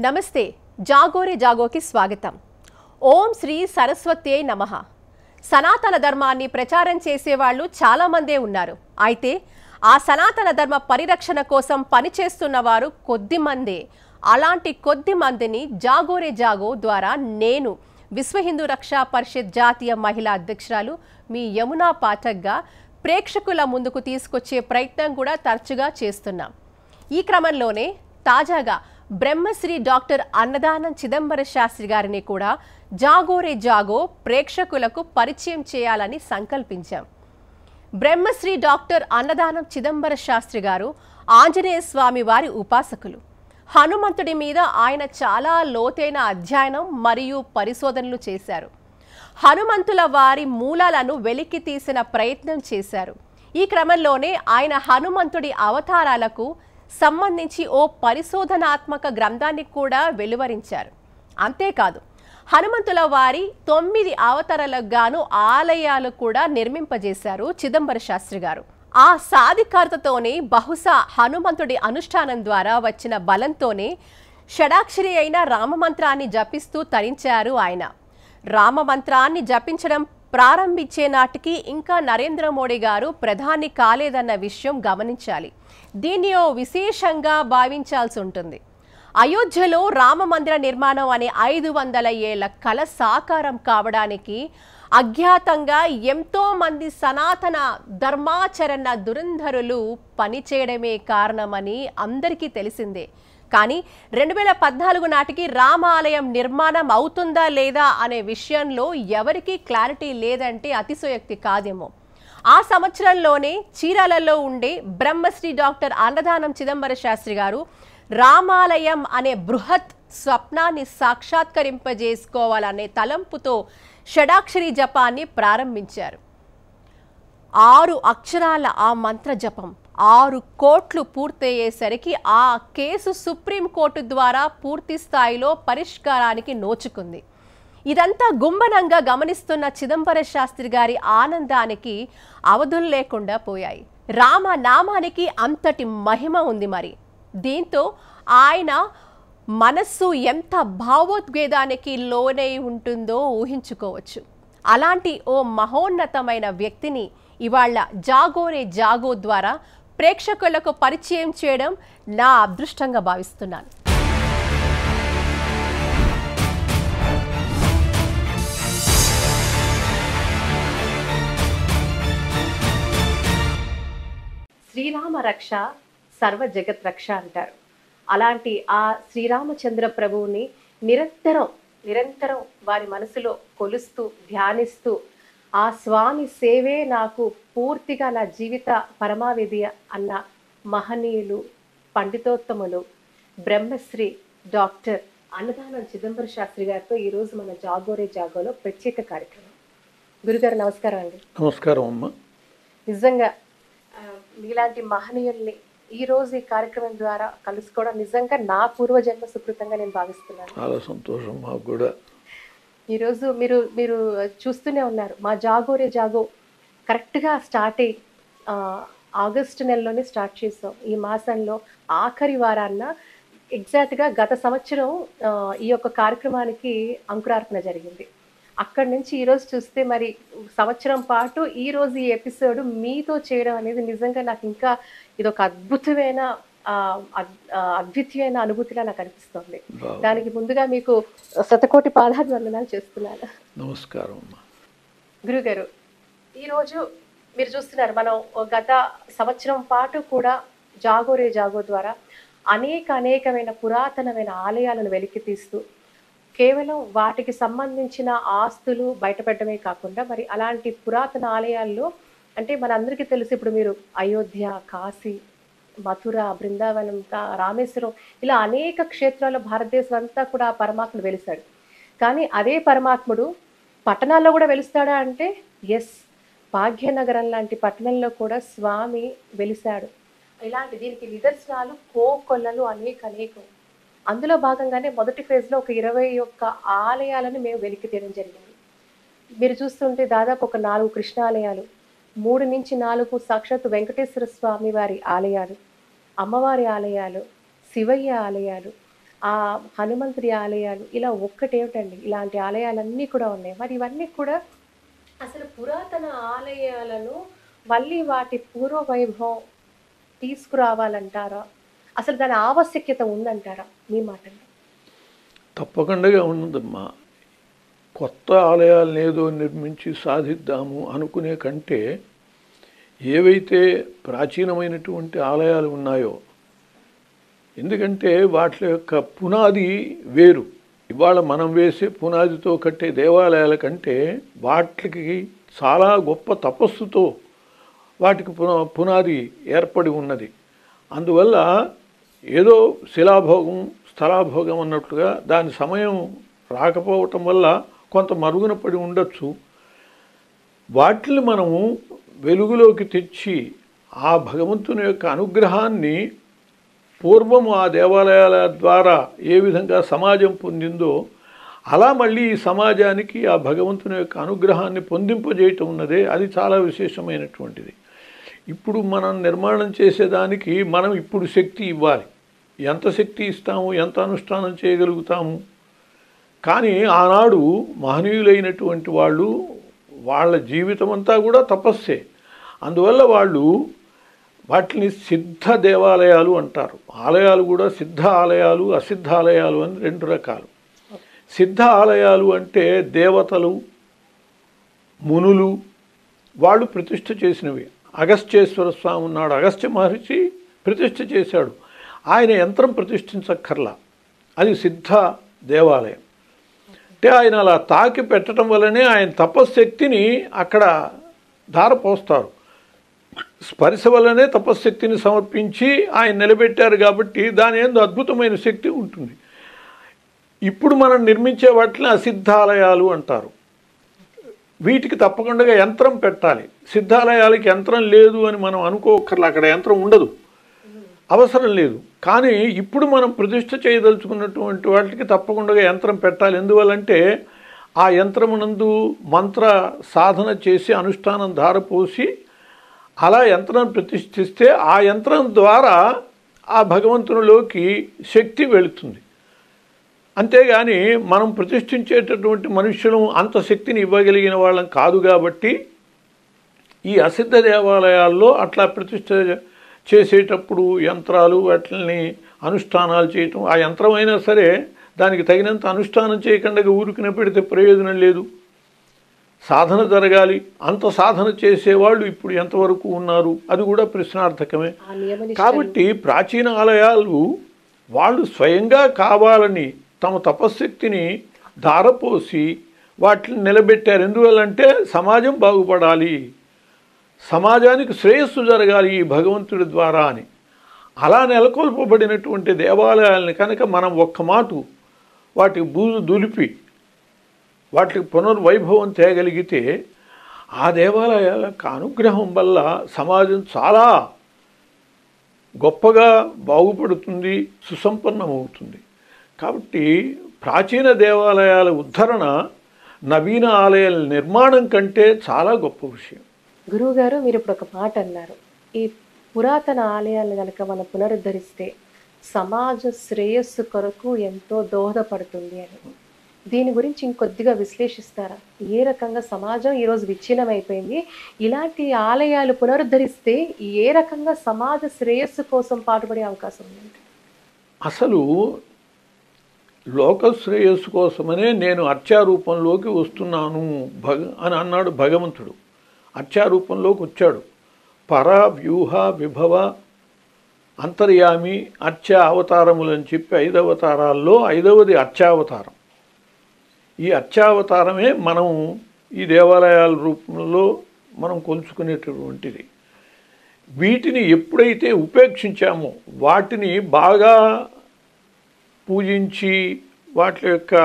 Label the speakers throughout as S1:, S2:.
S1: నమస్తే జాగోరే జాగోకి స్వాగతం. ఓం శ్రీ సరస్వత్యై నమః. సనాతన ధర్మాన్ని ప్రచారం చేసేవాళ్ళు చాలా మందే ఉన్నారు. అయితే ఆ సనాతన ధర్మ పరిరక్షణ కోసం పనిచేస్తున్న వారు కొద్ది మందే. అలాంటి కొద్ది మందిని జాగోరే జాగో ద్వారా నేను విశ్వ హిందూ రక్షా పరిషత్ జాతీయ మహిళా అధ్యక్షురాలు మీ యమునా పాఠక్గా ప్రేక్షకుల ముందుకు తీసుకొచ్చే ప్రయత్నం కూడా తరచుగా చేస్తున్నాం. ఈ క్రమంలోనే తాజాగా బ్రహ్మశ్రీ డాక్టర్ అన్నదానం చిదంబర శాస్త్రి గారిని కూడా జాగోరే జాగో ప్రేక్షకులకు పరిచయం చేయాలని సంకల్పించాం. బ్రహ్మశ్రీ డాక్టర్ అన్నదానం చిదంబర శాస్త్రి గారు ఆంజనేయ స్వామి వారి ఉపాసకులు. హనుమంతుడి మీద ఆయన చాలా లోతైన అధ్యయనం మరియు పరిశోధనలు చేశారు. హనుమంతుల వారి మూలాలను వెలికి తీసిన ప్రయత్నం చేశారు. ఈ క్రమంలోనే ఆయన హనుమంతుడి అవతారాలకు సంబంధించి ఓ పరిశోధనాత్మక గ్రంథాన్ని కూడా వెలువరించారు. అంతేకాదు హనుమంతుల వారి 9 అవతారాలకు గాను ఆలయాలు కూడా నిర్మింపజేశారు చిదంబర శాస్త్రి గారు. ఆ సాధికారతతోనే బహుశా హనుమంతుడి అనుష్ఠానం ద్వారా వచ్చిన బలంతోనే షడాక్షరి అయిన రామమంత్రాన్ని జపిస్తూ తరించారు ఆయన. రామమంత్రాన్ని జపించడం ప్రారంభించే నాటికి ఇంకా నరేంద్ర మోడీ గారు ప్రధాని కాలేదన్న విషయం గమనించాలి. దీన్ని విశేషంగా భావించాల్సి ఉంటుంది. అయోధ్యలో రామ మందిర నిర్మాణం అనే 500 ఏళ్ల కల సాకారం కావడానికి అజ్ఞాతంగా ఎంతో మంది సనాతన ధర్మాచరణ దురంధరులు పనిచేయడమే కారణమని అందరికీ తెలిసిందే. కానీ 2014 నాటికి రామాలయం నిర్మాణం అవుతుందా లేదా అనే విషయంలో ఎవరికీ క్లారిటీ లేదంటే అతిశయోక్తి కాదేమో. ఆ సంవత్సరంలోనే చీరాలలో ఉండే బ్రహ్మశ్రీ డాక్టర్ అన్నదానం చిదంబర శాస్త్రి గారు రామాలయం అనే బృహత్ స్వప్నాన్ని సాక్షాత్కరింపజేసుకోవాలనే తలంపుతో షడాక్షరి జపాన్ని ప్రారంభించారు. 6 అక్షరాల ఆ మంత్ర జపం 6 కోట్లు పూర్తయ్యేసరికి ఆ కేసు సుప్రీంకోర్టు ద్వారా పూర్తి స్థాయిలో పరిష్కారానికి నోచుకుంది. ఇదంతా గుంభనంగా గమనిస్తున్న చిదంబర శాస్త్రి గారి ఆనందానికి అవధులు లేకుండా పోయాయి. రామ నామానికి అంతటి మహిమ ఉంది మరి. దీంతో ఆయన మనస్సు ఎంత భావోద్వేగానికి లోనై ఉంటుందో ఊహించుకోవచ్చు. అలాంటి ఓ మహోన్నతమైన వ్యక్తిని ఇవాళ జాగోరే జాగో ద్వారా ప్రేక్షకులకు పరిచయం చేయడం నా అదృష్టంగా భావిస్తున్నాను. శ్రీరామ రక్ష సర్వ జగత్ రక్ష అంటారు. అలాంటి ఆ శ్రీరామచంద్ర ప్రభువుని నిరంతరం వారి మనసులో కొలుస్తూ ధ్యానిస్తూ ఆ స్వామి సేవే నాకు పూర్తిగా నా జీవిత పరమావిధి అన్న మహనీయులు పండితోత్తములు బ్రహ్మశ్రీ డాక్టర్ అన్నదానం చిదంబర శాస్త్రి గారితో ఈరోజు మన జాగోరే జాగోలో ప్రత్యేక కార్యక్రమం. గురుగారు నమస్కారం అండి.
S2: నమస్కారం అమ్మ.
S1: నిజంగా మీలాంటి మహనీయుల్ని ఈ రోజు ఈ కార్యక్రమం ద్వారా కలుసుకోవడం నిజంగా నా పూర్వజన్మ సుకృతంగా నేను భావిస్తున్నాను.
S2: చాలా సంతోషం మాకు కూడా.
S1: ఈరోజు మీరు చూస్తూనే ఉన్నారు, మా జాగోరే జాగో కరెక్ట్గా స్టార్ట్ అయ్యి ఆగస్టు నెలలోనే స్టార్ట్ చేసాం. ఈ మాసంలో ఆఖరి వారాన్న ఎగ్జాక్ట్గా గత సంవత్సరం ఈ యొక్క కార్యక్రమానికి అంకురార్పణ జరిగింది. అక్కడి నుంచి ఈరోజు చూస్తే మరి సంవత్సరం పాటు ఈరోజు ఈ ఎపిసోడ్ మీతో చేయడం అనేది నిజంగా నాకు ఇంకా ఇదొక అద్వితీయమైన అనుభూతిలా నాకు అనిపిస్తుంది. దానికి ముందుగా మీకు శతకోటి పాదాభివందనాలు చేస్తున్నాను.
S2: నమస్కారం.
S1: గురుగారు, ఈరోజు మీరు చూస్తున్నారు, మనం గత సంవత్సరం పాటు కూడా జాగోరే జాగో ద్వారా అనేకమైన పురాతనమైన ఆలయాలను వెలికి తీస్తూ కేవలం వాటికి సంబంధించిన ఆస్తులు బయటపెట్టడమే కాకుండా మరి అలాంటి పురాతన ఆలయాల్లో అంటే మనందరికీ తెలుసు, ఇప్పుడు మీరు అయోధ్య, కాశీ, మథుర, బృందావనం, రామేశ్వరం ఇలా అనేక క్షేత్రాల్లో భారతదేశం అంతా కూడా పరమాత్ముడు వెలిశాడు. కానీ అదే పరమాత్ముడు పట్టణాల్లో కూడా వెలుస్తాడా అంటే ఎస్, భాగ్యనగరం లాంటి పట్టణంలో కూడా స్వామి వెలిశాడు. ఇలాంటి దీనికి నిదర్శనాలు కోకొల్లలు అనేకం. అందులో భాగంగానే మొదటి ఫేజ్లో ఒక 21 ఆలయాలను మేము వెలికి తీయడం జరిగింది. మీరు చూస్తుంటే దాదాపు ఒక 4 కృష్ణాలయాలు, 3 నుంచి 4 సాక్షాత్ వెంకటేశ్వర స్వామి వారి ఆలయాలు, అమ్మవారి ఆలయాలు, శివయ్య ఆలయాలు,
S3: ఆ హనుమంతుడి ఆలయాలు ఇలా ఒక్కటేమిటండి, ఇలాంటి ఆలయాలన్నీ కూడా ఉన్నాయి. మరి ఇవన్నీ కూడా అసలు పురాతన ఆలయాలను మళ్ళీ వాటి పూర్వ వైభవం తీసుకురావాలంటారా? అసలు దాని ఆవశ్యకత ఉందంటారా మీ మాటల్లో?
S2: తప్పకుండా ఉన్నదమ్మా. కొత్త ఆలయాలను ఏదో నిర్మించి సాధిద్దాము అనుకునే కంటే ఏవైతే ప్రాచీనమైనటువంటి ఆలయాలు ఉన్నాయో, ఎందుకంటే వాటి యొక్క పునాది వేరు. ఇవాళ మనం వేసే పునాదితో కట్టే దేవాలయాల కంటే వాటికి చాలా గొప్ప తపస్సుతో వాటికి పునాది ఏర్పడి ఉన్నది. అందువల్ల ఏదో శిలాభోగం స్థలాభోగం అన్నట్లుగా దాని సమయం రాకపోవటం వల్ల కొంత మరుగున పడి ఉండొచ్చు. వాటిని మనము వెలుగులోకి తెచ్చి ఆ భగవంతుని యొక్క అనుగ్రహాన్ని పూర్వము ఆ దేవాలయాల ద్వారా ఏ విధంగా సమాజం పొందిందో అలా మళ్ళీ ఈ సమాజానికి ఆ భగవంతుని యొక్క అనుగ్రహాన్ని పొందింపజేయటం ఉన్నదే, అది చాలా విశేషమైనటువంటిది. ఇప్పుడు మనం నిర్మాణం చేసేదానికి మనం ఇప్పుడు శక్తి ఇవ్వాలి. ఎంత శక్తి ఇస్తాము, ఎంత అనుష్ఠానం చేయగలుగుతాము. కానీ ఆనాడు మహనీయులైనటువంటి వాళ్ళు వాళ్ళ జీవితం అంతా కూడా తపస్సే. అందువల్ల వాళ్ళు వాటిని సిద్ధ దేవాలయాలు అంటారు. ఆలయాలు కూడా సిద్ధ ఆలయాలు, అసిద్ధ ఆలయాలు అని రెండు రకాలు. సిద్ధ ఆలయాలు అంటే దేవతలు, మునులు వాళ్ళు ప్రతిష్ఠ చేసినవి. అగస్త్యేశ్వర స్వామి ఉన్నాడు, అగస్త్య మహర్షి ప్రతిష్ఠ చేశాడు. ఆయన యంత్రం ప్రతిష్ఠించక్కర్లా, అది సిద్ధ దేవాలయం. అంటే ఆయన అలా తాకి పెట్టడం వల్లనే ఆయన తపశ్శక్తిని అక్కడ ధారపోస్తారు. స్పర్శ వల్లనే తపశ్శక్తిని సమర్పించి ఆయన నిలబెట్టారు కాబట్టి దాని యందు అద్భుతమైన శక్తి ఉంటుంది. ఇప్పుడు మనం నిర్మించే వాటిని అసిద్ధాలయాలు అంటారు. వీటికి తప్పకుండా యంత్రం పెట్టాలి. సిద్ధాలయాలకి యంత్రం లేదు అని మనం అనుకోకర్లా, అక్కడ యంత్రం ఉండదు, అవసరం లేదు. కానీ ఇప్పుడు మనం ప్రతిష్ఠ చేయదలుచుకున్నటువంటి వాటికి తప్పకుండా యంత్రం పెట్టాలి. ఎందువల్లంటే ఆ యంత్రమునందు మంత్ర సాధన చేసి అనుష్ఠానం ధారపోసి అలా యంత్రం ప్రతిష్ఠిస్తే ఆ యంత్రం ద్వారా ఆ భగవంతునిలోకి శక్తి వెళుతుంది. అంతేగాని మనం ప్రతిష్ఠించేటటువంటి మనుష్యులు అంత శక్తిని ఇవ్వగలిగిన వాళ్ళం కాదు. కాబట్టి ఈ అసిద్ధ దేవాలయాల్లో అట్లా ప్రతిష్ఠ చేసేటప్పుడు యంత్రాలు వాటిని అనుష్ఠానాలు చేయటం, ఆ యంత్రమైనా సరే దానికి తగినంత అనుష్ఠానం చేయకుండా ఊరికిన పెడితే ప్రయోజనం లేదు. సాధన జరగాలి. అంత సాధన చేసేవాళ్ళు ఇప్పుడు ఎంతవరకు ఉన్నారు, అది కూడా ప్రశ్నార్థకమే. కాబట్టి ప్రాచీన ఆలయాలు వాళ్ళు స్వయంగా కావాలని తమ తపశ్శక్తిని ధారపోసి వాటిని నిలబెట్టారు. ఎందువల్లంటే సమాజం బాగుపడాలి, సమాజానికి శ్రేయస్సు జరగాలి ఈ భగవంతుడి ద్వారా అని. అలా నెలకొల్పబడినటువంటి దేవాలయాలని కనుక మనం ఒక్క మాటు వాటికి బూజు దులిపి వాటికి పునర్వైభవం తేగలిగితే ఆ దేవాలయాల యొక్క అనుగ్రహం వల్ల సమాజం చాలా గొప్పగా బాగుపడుతుంది, సుసంపన్నమవుతుంది. కాబట్టి ప్రాచీన దేవాలయాల ఉద్ధరణ నవీన ఆలయాల నిర్మాణం కంటే చాలా గొప్ప విషయం.
S3: గురువుగారు, మీరు ఇప్పుడు ఒక మాట అన్నారు, ఈ పురాతన ఆలయాలను కనుక మనం పునరుద్ధరిస్తే సమాజ శ్రేయస్సు కొరకు ఎంతో దోహదపడుతుంది అని. దీని గురించి ఇంకొద్దిగా విశ్లేషిస్తారా? ఏ రకంగా సమాజం ఈరోజు విచ్ఛిన్నమైపోయింది, ఇలాంటి ఆలయాలు పునరుద్ధరిస్తే ఏ రకంగా సమాజ శ్రేయస్సు కోసం పాటుపడే అవకాశం ఉంది?
S2: అసలు లోక శ్రేయస్సు కోసమనే నేను అర్చారూపంలోకి వస్తున్నాను అని అన్నాడు భగవంతుడు. అర్చారూపంలోకి వచ్చాడు. పర, వ్యూహ, విభవ, అంతర్యామి, అర్చ అవతారములని చెప్పి 5 అవతారాల్లో 5వది అర్చావతారం. ఈ అర్చావతారమే మనం ఈ దేవాలయాల రూపంలో మనం కొలుచుకునేటటువంటిది. వీటిని ఎప్పుడైతే ఉపేక్షించామో, వాటిని బాగా పూజించి వాటి యొక్క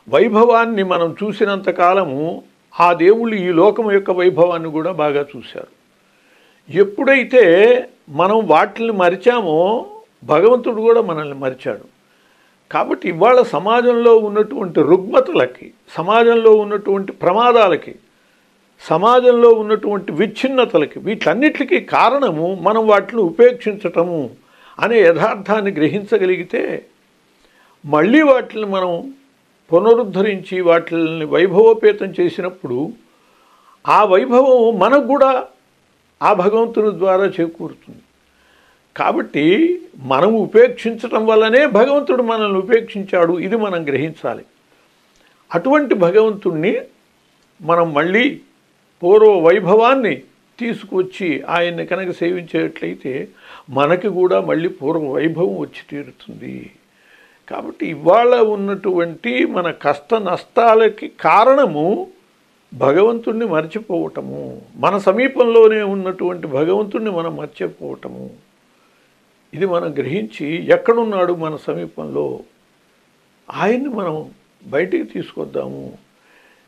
S2: వైభవాన్ని మనం చూసినంతకాలము ఆ దేవుళ్ళు ఈ లోకం యొక్క వైభవాన్ని కూడా బాగా చూశారు. ఎప్పుడైతే మనం వాటిని మరిచామో భగవంతుడు కూడా మనల్ని మరిచాడు. కాబట్టి ఇవాళ సమాజంలో ఉన్నటువంటి రుగ్మతలకి, సమాజంలో ఉన్నటువంటి ప్రమాదాలకి, సమాజంలో ఉన్నటువంటి విచ్ఛిన్నతలకి, వీటన్నిటికీ కారణము మనం వాటిని ఉపేక్షించటము అనే యథార్థాన్ని గ్రహించగలిగితే మళ్ళీ వాటిని మనం పునరుద్ధరించి వాటిని వైభవోపేతం చేసినప్పుడు ఆ వైభవం మనకు కూడా ఆ భగవంతుని ద్వారా చేకూరుతుంది. కాబట్టి మనం ఉపేక్షించటం వల్లనే భగవంతుడు మనల్ని ఉపేక్షించాడు, ఇది మనం గ్రహించాలి. అటువంటి భగవంతుణ్ణి మనం మళ్ళీ పూర్వ వైభవాన్ని తీసుకొచ్చి ఆయన్ని కనుక సేవించేట్లయితే మనకి కూడా మళ్ళీ పూర్వ వైభవం వచ్చి తీరుతుంది. కాబట్టి ఇవాళ ఉన్నటువంటి మన కష్ట నష్టాలకి కారణము భగవంతుణ్ణి మర్చిపోవటము, మన సమీపంలోనే ఉన్నటువంటి భగవంతుణ్ణి మనం మర్చిపోవటము. ఇది మనం గ్రహించి ఎక్కడున్నాడు మన సమీపంలో ఆయన్ని మనం బయటికి తీసుకొద్దాము.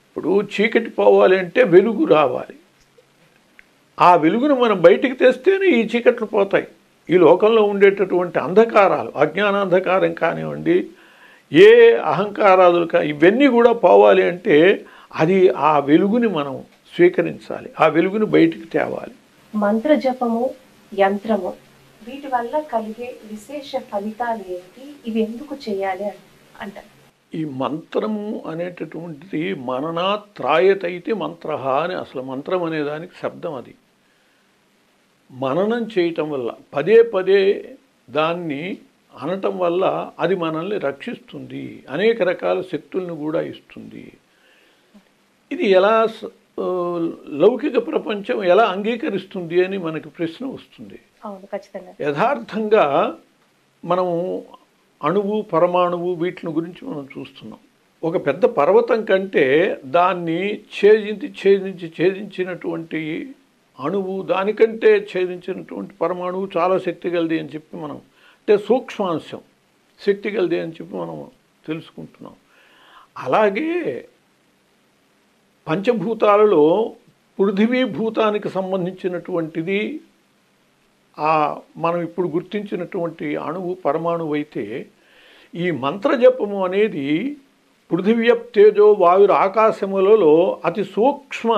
S2: ఇప్పుడు చీకటి పోవాలి అంటే వెలుగు రావాలి. ఆ వెలుగును మనం బయటికి తెస్తేనే ఈ చీకట్లు పోతాయి. ఈ లోకంలో ఉండేటటువంటి అంధకారాలు, అజ్ఞానాంధకారం కానివ్వండి, ఏ అహంకారాదులు ఇవన్నీ కూడా పోవాలి అంటే అది ఆ వెలుగుని మనం స్వీకరించాలి, ఆ వెలుగుని బయటికి తేవాలి.
S3: మంత్ర జపము, యంత్రము వీటి వల్ల కలిగే విశేష ఫలితాలు ఏంటి? ఇవి ఎందుకు చేయాలి అంటారు?
S2: ఈ మంత్రము అనేటటువంటిది మననాత్రాయతైతే మంత్ర అని అసలు మంత్రం అనేదానికి శబ్దం. అది మననం చేయటం వల్ల, పదే పదే దాన్ని అనటం వల్ల అది మనల్ని రక్షిస్తుంది, అనేక రకాల శక్తులను కూడా ఇస్తుంది. ఇది ఎలా లౌకిక ప్రపంచం ఎలా అంగీకరిస్తుంది అని మనకి ప్రశ్న వస్తుంది.
S3: అవును, ఖచ్చితంగా.
S2: యథార్థంగా మనము అణువు, పరమాణువు వీటిని గురించి మనం చూస్తున్నాం. ఒక పెద్ద పర్వతం కంటే దాన్ని ఛేదించినటువంటి అణువు, దానికంటే ఛేదించినటువంటి పరమాణువు చాలా శక్తి గలది అని చెప్పి మనం, అంటే సూక్ష్మాంశం శక్తి గలది అని చెప్పి మనం తెలుసుకుంటున్నాం. అలాగే పంచభూతాలలో పృథివీ భూతానికి సంబంధించినటువంటిది మనం ఇప్పుడు గుర్తించినటువంటి అణువు, పరమాణువు అయితే ఈ మంత్రజపము అనేది పృథివ్యప్ తేజో వాయుర్ ఆకాశములలో అతి సూక్ష్మ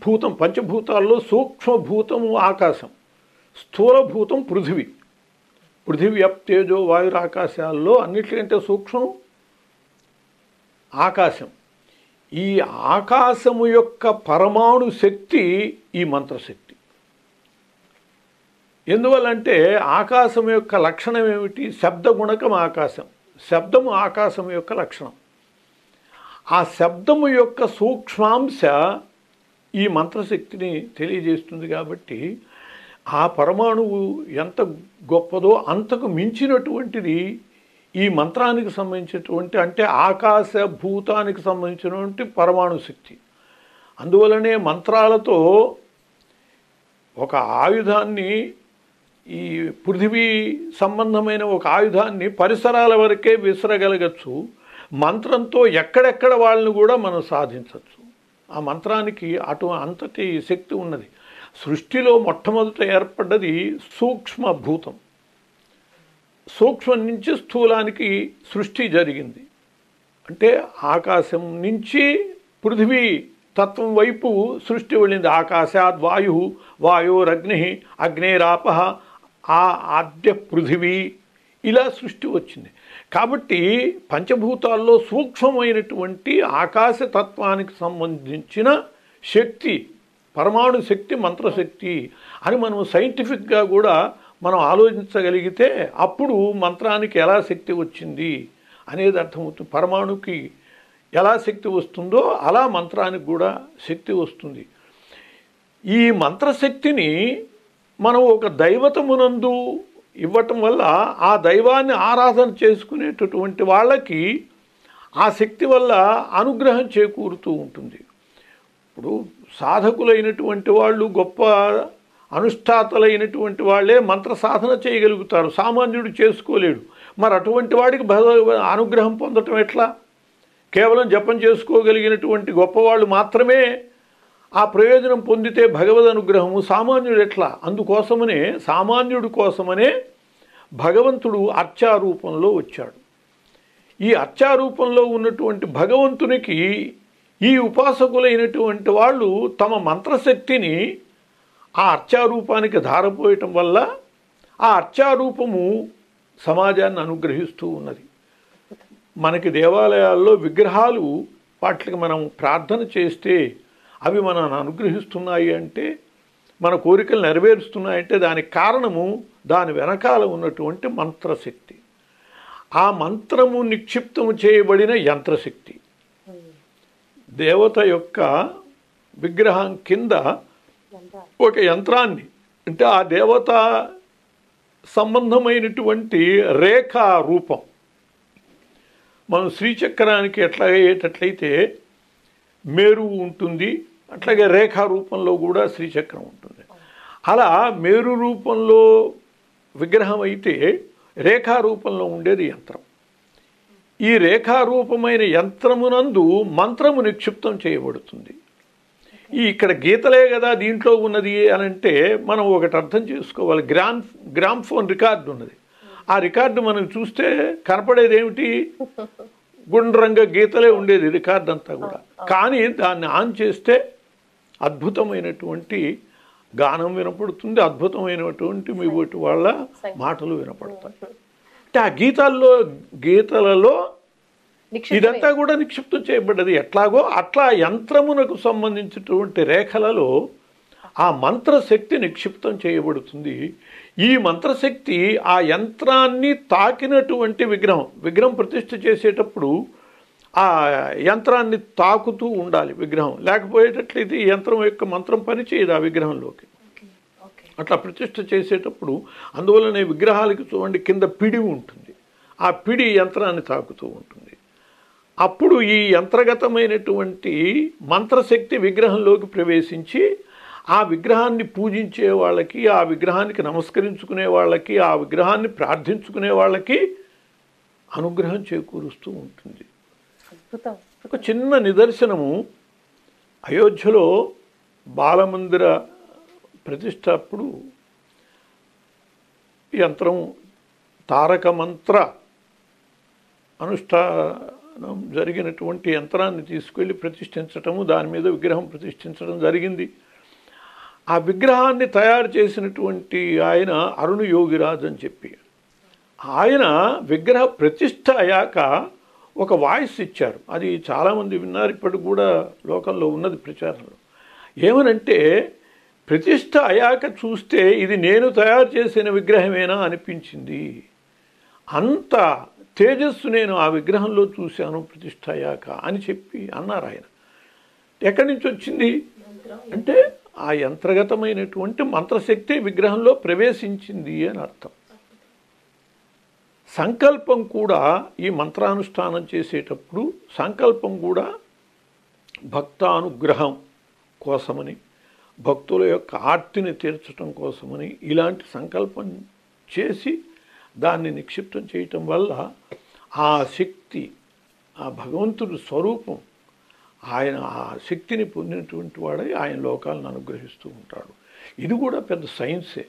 S2: భూతం. పంచభూతాల్లో సూక్ష్మభూతము ఆకాశం, స్థూలభూతం పృథివీ. పృథివ్యప్ తేజో వాయుర్ ఆకాశాల్లో అన్నిటికంటే సూక్ష్మం ఆకాశం. ఈ ఆకాశము యొక్క పరమాణు శక్తి ఈ మంత్రశక్తి. ఎందువల్లంటే ఆకాశం యొక్క లక్షణం ఏమిటి? శబ్ద గుణకం ఆకాశం. శబ్దము ఆకాశం యొక్క లక్షణం. ఆ శబ్దము యొక్క సూక్ష్మాంశ ఈ మంత్రశక్తిని తెలియజేస్తుంది. కాబట్టి ఆ పరమాణువు ఎంత గొప్పదో అంతకు మించినటువంటిది ఈ మంత్రానికి సంబంధించినటువంటి, అంటే ఆకాశ భూతానికి సంబంధించినటువంటి పరమాణు శక్తి. అందువలనే మంత్రాలతో ఒక ఆయుధాన్ని, ఈ పృథివీ సంబంధమైన ఒక ఆయుధాన్ని పరిసరాల వరకే విసరగలగచ్చు. మంత్రంతో ఎక్కడెక్కడ వాళ్ళని కూడా మనం సాధించవచ్చు. ఆ మంత్రానికి అంతటి శక్తి ఉన్నది. సృష్టిలో మొట్టమొదట ఏర్పడ్డది సూక్ష్మభూతం. సూక్ష్మం నుంచి స్థూలానికి సృష్టి జరిగింది. అంటే ఆకాశం నుంచి పృథివీ తత్వం వైపు సృష్టి వెళ్ళింది. ఆకాశాద్ వాయు, వాయోరగ్ని, అగ్నేరాప, ఆద్య పృథివీ, ఇలా సృష్టి వచ్చింది. కాబట్టి పంచభూతాల్లో సూక్ష్మమైనటువంటి ఆకాశతత్వానికి సంబంధించిన శక్తి, పరమాణు శక్తి, మంత్రశక్తి అని మనం సైంటిఫిక్గా కూడా మనం ఆలోచించగలిగితే అప్పుడు మంత్రానికి ఎలా శక్తి వచ్చింది అనేది అర్థమవుతుంది. పరమాణుకి ఎలా శక్తి వస్తుందో అలా మంత్రానికి కూడా శక్తి వస్తుంది. ఈ మంత్రశక్తిని మనం ఒక దైవతమునందు ఇవ్వటం వల్ల ఆ దైవాన్ని ఆరాధన చేసుకునేటటువంటి వాళ్ళకి ఆ శక్తి వల్ల అనుగ్రహం చేకూరుతూ ఉంటుంది. ఇప్పుడు సాధకులైనటువంటి వాళ్ళు, గొప్ప అనుష్ఠాతలైనటువంటి వాళ్ళే మంత్ర సాధన చేయగలుగుతారు, సామాన్యుడు చేసుకోలేడు. మరి అటువంటి వాడికి అనుగ్రహం పొందటం ఎట్లా? కేవలం జపం చేసుకోగలిగినటువంటి గొప్పవాళ్ళు మాత్రమే ఆ ప్రయోజనం పొందితే భగవద్ అనుగ్రహము, సామాన్యుడు ఎట్లా? అందుకోసమనే సామాన్యుడి కోసమనే భగవంతుడు అర్చారూపంలో వచ్చాడు. ఈ అర్చారూపంలో ఉన్నటువంటి భగవంతునికి ఈ ఉపాసకులైనటువంటి వాళ్ళు తమ మంత్రశక్తిని ఆ అర్చారూపానికి ధారపోయటం వల్ల ఆ అర్చారూపము సమాజాన్ని అనుగ్రహిస్తూ ఉన్నది. మనకి దేవాలయాల్లో విగ్రహాలు వాటికి మనం ప్రార్థన చేస్తే అవి మనల్ని అనుగ్రహిస్తున్నాయి అంటే, మన కోరికలు నెరవేరుస్తున్నాయంటే దానికి కారణము దాని వెనకాల ఉన్నటువంటి మంత్రశక్తి. ఆ మంత్రము నిక్షిప్తము చేయబడిన యంత్రశక్తి. దేవత యొక్క విగ్రహం కింద ఒక యంత్రాన్ని, అంటే ఆ దేవత సంబంధమైనటువంటి రేఖా రూపం. మనం శ్రీచక్రానికి ఎట్లా అయ్యేటట్లయితే మేరువు ఉంటుంది, అట్లాగే రేఖా రూపంలో కూడా శ్రీచక్రం ఉంటుంది. అలా మేరు రూపంలో విగ్రహం అయితే రేఖా రూపంలో ఉండేది యంత్రం. ఈ రేఖారూపమైన యంత్రమునందు మంత్రము నిక్షిప్తం చేయబడుతుంది. ఇక్కడ గీతలే కదా దీంట్లో ఉన్నది అని అంటే మనం ఒకటి అర్థం చేసుకోవాలి. గ్రామ్ఫోన్ రికార్డు ఉన్నది. ఆ రికార్డు మనం చూస్తే కనపడేది ఏమిటి? గుండ్రంగా గీతలే ఉండేది రికార్డు అంతా కూడా. కానీ దాన్ని ఆన్ చేస్తే అద్భుతమైనటువంటి గానం వినపడుతుంది, అద్భుతమైనటువంటి మీ బోటి వాళ్ళ మాటలు వినపడతాయి. అంటే ఆ గీతలలో ఇదంతా కూడా నిక్షిప్తం చేయబడ్డది. ఎట్లాగో అట్లా యంత్రమునకు సంబంధించినటువంటి రేఖలలో ఆ మంత్రశక్తి నిక్షిప్తం చేయబడుతుంది. ఈ మంత్రశక్తి ఆ యంత్రాన్ని తాకినటువంటి విగ్రహం ప్రతిష్ఠ చేసేటప్పుడు ఆ యంత్రాన్ని తాకుతూ ఉండాలి విగ్రహం. లేకపోయేటట్లయితే ఈ యంత్రం యొక్క మంత్రం పనిచేయదు ఆ విగ్రహంలోకి. అట్లా ప్రతిష్ఠ చేసేటప్పుడు అందువల్లనే విగ్రహాలకి చూడండి కింద పిడి ఉంటుంది. ఆ పిడి యంత్రాన్ని తాకుతూ ఉంటుంది. అప్పుడు ఈ యంత్రగతమైనటువంటి మంత్రశక్తి విగ్రహంలోకి ప్రవేశించి ఆ విగ్రహాన్ని పూజించే వాళ్ళకి, ఆ విగ్రహానికి నమస్కరించుకునే వాళ్ళకి, ఆ విగ్రహాన్ని ప్రార్థించుకునే వాళ్ళకి అనుగ్రహం చేకూరుస్తూ ఉంటుంది. ఒక చిన్న నిదర్శనము, అయోధ్యలో బాలమందిర ప్రతిష్ట అప్పుడు యంత్రం తారక మంత్ర అనుష్ఠానం జరిగినటువంటి యంత్రాన్ని తీసుకెళ్ళి ప్రతిష్ఠించటము, దాని మీద విగ్రహం ప్రతిష్ఠించడం జరిగింది. ఆ విగ్రహాన్ని తయారు చేసినటువంటి ఆయన అరుణ యోగిరాజు అని చెప్పి, ఆయన విగ్రహ ప్రతిష్ఠ అయ్యాక ఒక వాయిస్ ఇచ్చారు. అది చాలామంది విన్నారు, ఇప్పటికి కూడా లోకంలో ఉన్నది ప్రచారంలో. ఏమనంటే, ప్రతిష్ఠ అయ్యాక చూస్తే ఇది నేను తయారు చేసిన విగ్రహమేనా అనిపించింది. అంత తేజస్సు నేను ఆ విగ్రహంలో చూశాను ప్రతిష్ఠ అయ్యాక అని చెప్పి అన్నారు ఆయన. ఎక్కడి నుంచి వచ్చింది అంటే ఆ యంత్రగతమైనటువంటి మంత్రశక్తి విగ్రహంలో ప్రవేశించింది అని అర్థం. సంకల్పం కూడా ఈ మంత్రానుష్ఠానం చేసేటప్పుడు సంకల్పం కూడా భక్తానుగ్రహం కోసమని, భక్తుల యొక్క ఆర్తిని తీర్చడం కోసమని ఇలాంటి సంకల్పం చేసి దాన్ని నిక్షిప్తం చేయటం వల్ల ఆ శక్తి, ఆ భగవంతుడి స్వరూపం, ఆయన ఆ శక్తిని పొందినటువంటి వాడై ఆయన లోకాలను అనుగ్రహిస్తూ ఉంటాడు. ఇది కూడా పెద్ద సైన్సే,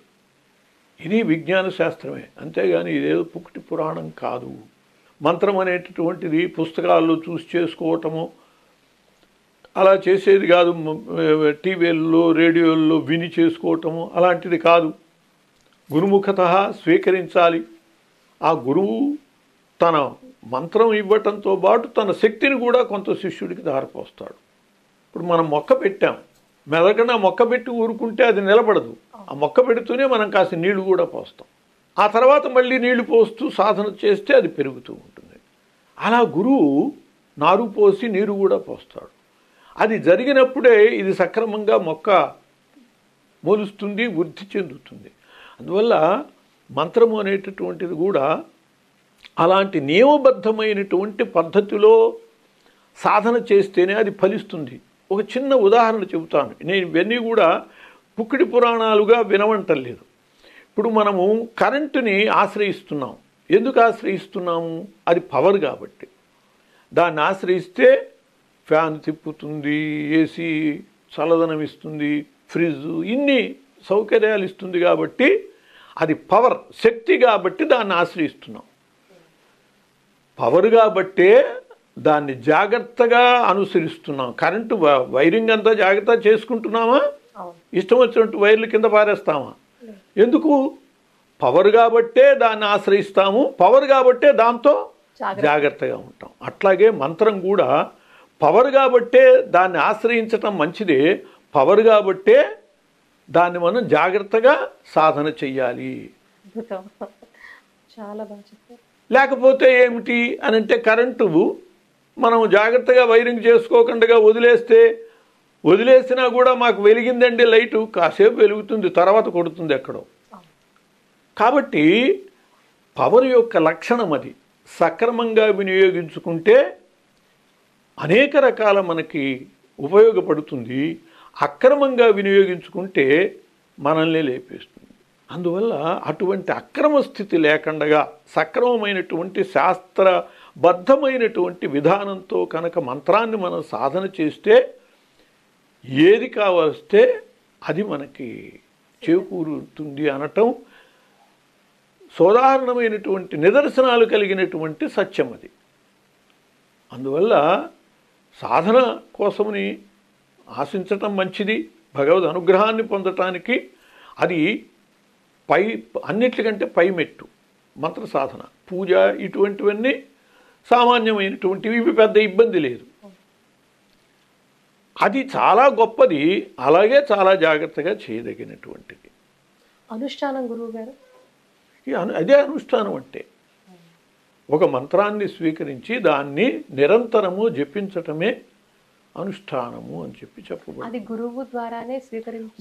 S2: ఇది విజ్ఞాన శాస్త్రమే, అంతేగాని ఇదేదో పుక్టి పురాణం కాదు. మంత్రం అనేటటువంటిది పుస్తకాల్లో చూసి చేసుకోవటము అలా చేసేది కాదు, టీవీల్లో రేడియోల్లో విని చేసుకోవటము అలాంటిది కాదు. గురుముఖత స్వీకరించాలి. ఆ గురువు తన మంత్రం ఇవ్వటంతో పాటు తన శక్తిని కూడా కొంత శిష్యుడికి దారిపోస్తాడు. ఇప్పుడు మనం మొక్క పెట్టాం, మెదకన మొక్క పెట్టి ఊరుకుంటే అది నిలబడదు. ఆ మొక్క పెడుతూనే మనం కాస్త నీళ్లు కూడా పోస్తాం. ఆ తర్వాత మళ్ళీ నీళ్లు పోస్తూ సాధన చేస్తే అది పెరుగుతూ ఉంటుంది. అలా గురువు నారు పోసి నీరు కూడా పోస్తాడు. అది జరిగినప్పుడే ఇది సక్రమంగా మొక్క మొలుస్తుంది, వృద్ధి చెందుతుంది. అందువల్ల మంత్రము అనేటటువంటిది కూడా అలాంటి నియమబద్ధమైనటువంటి పద్ధతిలో సాధన చేస్తేనే అది ఫలిస్తుంది. ఒక చిన్న ఉదాహరణ చెబుతాను. నేను ఇవన్నీ కూడా పుక్కిడి పురాణాలుగా వినవంటలేదు. ఇప్పుడు మనము కరెంటుని ఆశ్రయిస్తున్నాం. ఎందుకు ఆశ్రయిస్తున్నాము? అది పవర్ కాబట్టి. దాన్ని ఆశ్రయిస్తే ఫ్యాన్ తిప్పుతుంది, ఏసీ చల్లదనం ఇస్తుంది, ఫ్రిడ్జ్ ఇన్ని సౌకర్యాలు ఇస్తుంది కాబట్టి అది పవర్, శక్తి కాబట్టి దాన్ని ఆశ్రయిస్తున్నాం. పవర్ కాబట్టే దాన్ని జాగ్రత్తగా అనుసరిస్తున్నాం. కరెంటు వైరింగ్ అంతా జాగ్రత్త చేసుకుంటున్నామా? ఇష్టం వచ్చినట్టు వైర్లు కింద పారేస్తామా? ఎందుకు? పవర్ కాబట్టే దాన్ని ఆశ్రయిస్తాము, పవర్ కాబట్టే దాంతో జాగ్రత్తగా ఉంటాం. అట్లాగే మంత్రం కూడా పవర్ కాబట్టే దాన్ని ఆశ్రయించటం మంచిదే, పవర్ కాబట్టే దాన్ని మనం జాగ్రత్తగా సాధన చెయ్యాలి.
S3: అద్భుతం. చాలా బాగా చెప్పారు.
S2: లేకపోతే ఏమిటి అని అంటే కరెంటు మనం జాగ్రత్తగా వైరింగ్ చేసుకోకుండా వదిలేసినా కూడా మాకు వెలిగిందండి లైటు, కాసేపు వెలుగుతుంది, తర్వాత కొడుతుంది ఎక్కడో. కాబట్టి పవర్ యొక్క లక్షణం అది. సక్రమంగా వినియోగించుకుంటే అనేక రకాల మనకి ఉపయోగపడుతుంది, అక్రమంగా వినియోగించుకుంటే మనల్ని లేపేస్తుంది. అందువల్ల అటువంటి అక్రమ స్థితి లేకుండా సక్రమమైనటువంటి శాస్త్రబద్ధమైనటువంటి విధానంతో కనుక మంత్రాన్ని మనం సాధన చేస్తే ఏది కావస్తే అది మనకి చేకూరుతుంది అనటం సాధారణమైనటువంటి నిదర్శనాలు కలిగినటువంటి సత్యం అది. అందువల్ల సాధన కోసమని ఆశించటం మంచిది, భగవద్ అనుగ్రహాన్ని పొందటానికి అది అన్నిటికంటే పైమెట్టు మంత్ర సాధన. పూజ ఇటువంటివన్నీ సామాన్యమైనటువంటివి, ఇవి పెద్ద ఇబ్బంది లేదు. అది చాలా గొప్పది, అలాగే చాలా జాగ్రత్తగా చేయదగినటువంటిది.
S3: అనుష్ఠానం గురువు గారు
S2: అదే అనుష్ఠానం అంటే ఒక మంత్రాన్ని స్వీకరించి దాన్ని నిరంతరము జపించటమే అనుష్ఠానము అని చెప్పబడింది.
S3: అది గురువు ద్వారానే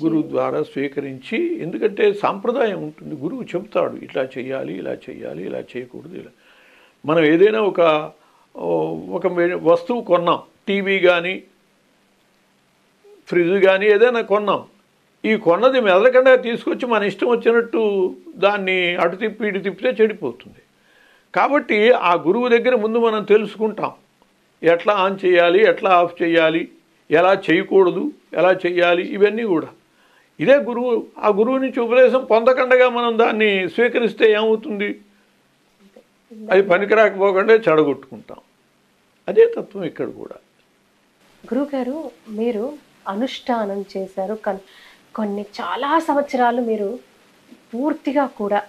S2: గురువు ద్వారా స్వీకరించి, ఎందుకంటే సాంప్రదాయం ఉంటుంది, గురువు చెబుతాడు ఇట్లా చేయాలి, ఇలా చేయాలి, ఇలా చేయకూడదు. ఇలా మనం ఏదైనా ఒక వస్తువు కొన్నాం, టీవీ కానీ ఫ్రిడ్జ్ కానీ ఏదైనా కొన్నాం, ఈ కొన్నది మెదలకుండా తీసుకొచ్చి మన ఇష్టం వచ్చినట్టు దాన్ని అటు తిప్పి ఇటు తిప్పితే చెడిపోతుంది. కాబట్టి ఆ గురువు దగ్గర ముందు మనం తెలుసుకుంటాం, ఎట్లా ఆన్ చేయాలి, ఎట్లా ఆఫ్ చేయాలి, ఎలా చేయకూడదు, ఎలా చేయాలి, ఇవన్నీ కూడా ఇదే గురువు. ఆ గురువు నుంచి ఉపదేశం పొందకుండా మనం దాన్ని స్వీకరిస్తే ఏమవుతుంది, అది పనికిరాకపోకుండా చెడగొట్టుకుంటాం. అదే తత్వం ఇక్కడ కూడా.
S3: గురువుగారు మీరు అనుష్ఠానం చేశారు, కొన్ని చాలా సంవత్సరాలు మీరు పూర్తిగా కూడా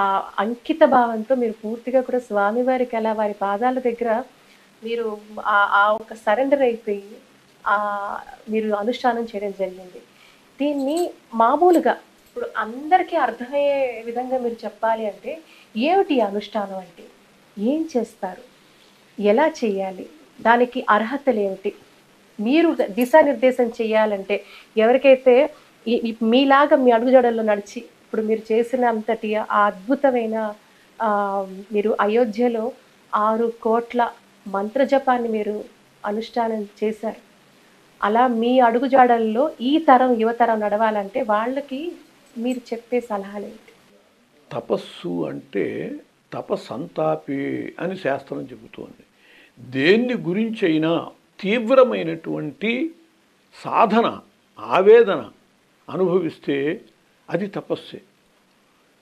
S3: ఆ అంకిత భావంతో మీరు పూర్తిగా కూడా స్వామివారికి అలా వారి పాదాల దగ్గర మీరు ఆ ఒక సరెండర్ అయిపోయి మీరు అనుష్ఠానం చేయడం జరిగింది. దీన్ని మామూలుగా ఇప్పుడు అందరికీ అర్థమయ్యే విధంగా మీరు చెప్పాలి అంటే ఏమిటి అనుష్ఠానం అంటే, ఏం చేస్తారు, ఎలా చేయాలి, దానికి అర్హతలు ఏమిటి, మీరు దిశానిర్దేశం చేయాలంటే ఎవరికైతే మీలాగా మీ అడుగుజాడల్లో నడిచి ఇప్పుడు మీరు చేసిన అంతటి ఆ అద్భుతమైన మీరు అయోధ్యలో 6 కోట్ల మంత్రజపాన్ని మీరు అనుష్ఠానం చేశారు. అలా మీ అడుగుజాడల్లో ఈ తరం యువతరం నడవాలంటే వాళ్ళకి మీరు చెప్పే సలహాలు ఏంటి?
S2: తపస్సు అంటే తపసంతాపి అని శాస్త్రం చెబుతోంది. దేన్ని గురించి అయినా తీవ్రమైనటువంటి సాధన, ఆవేదన అనుభవిస్తే అది తపస్సే.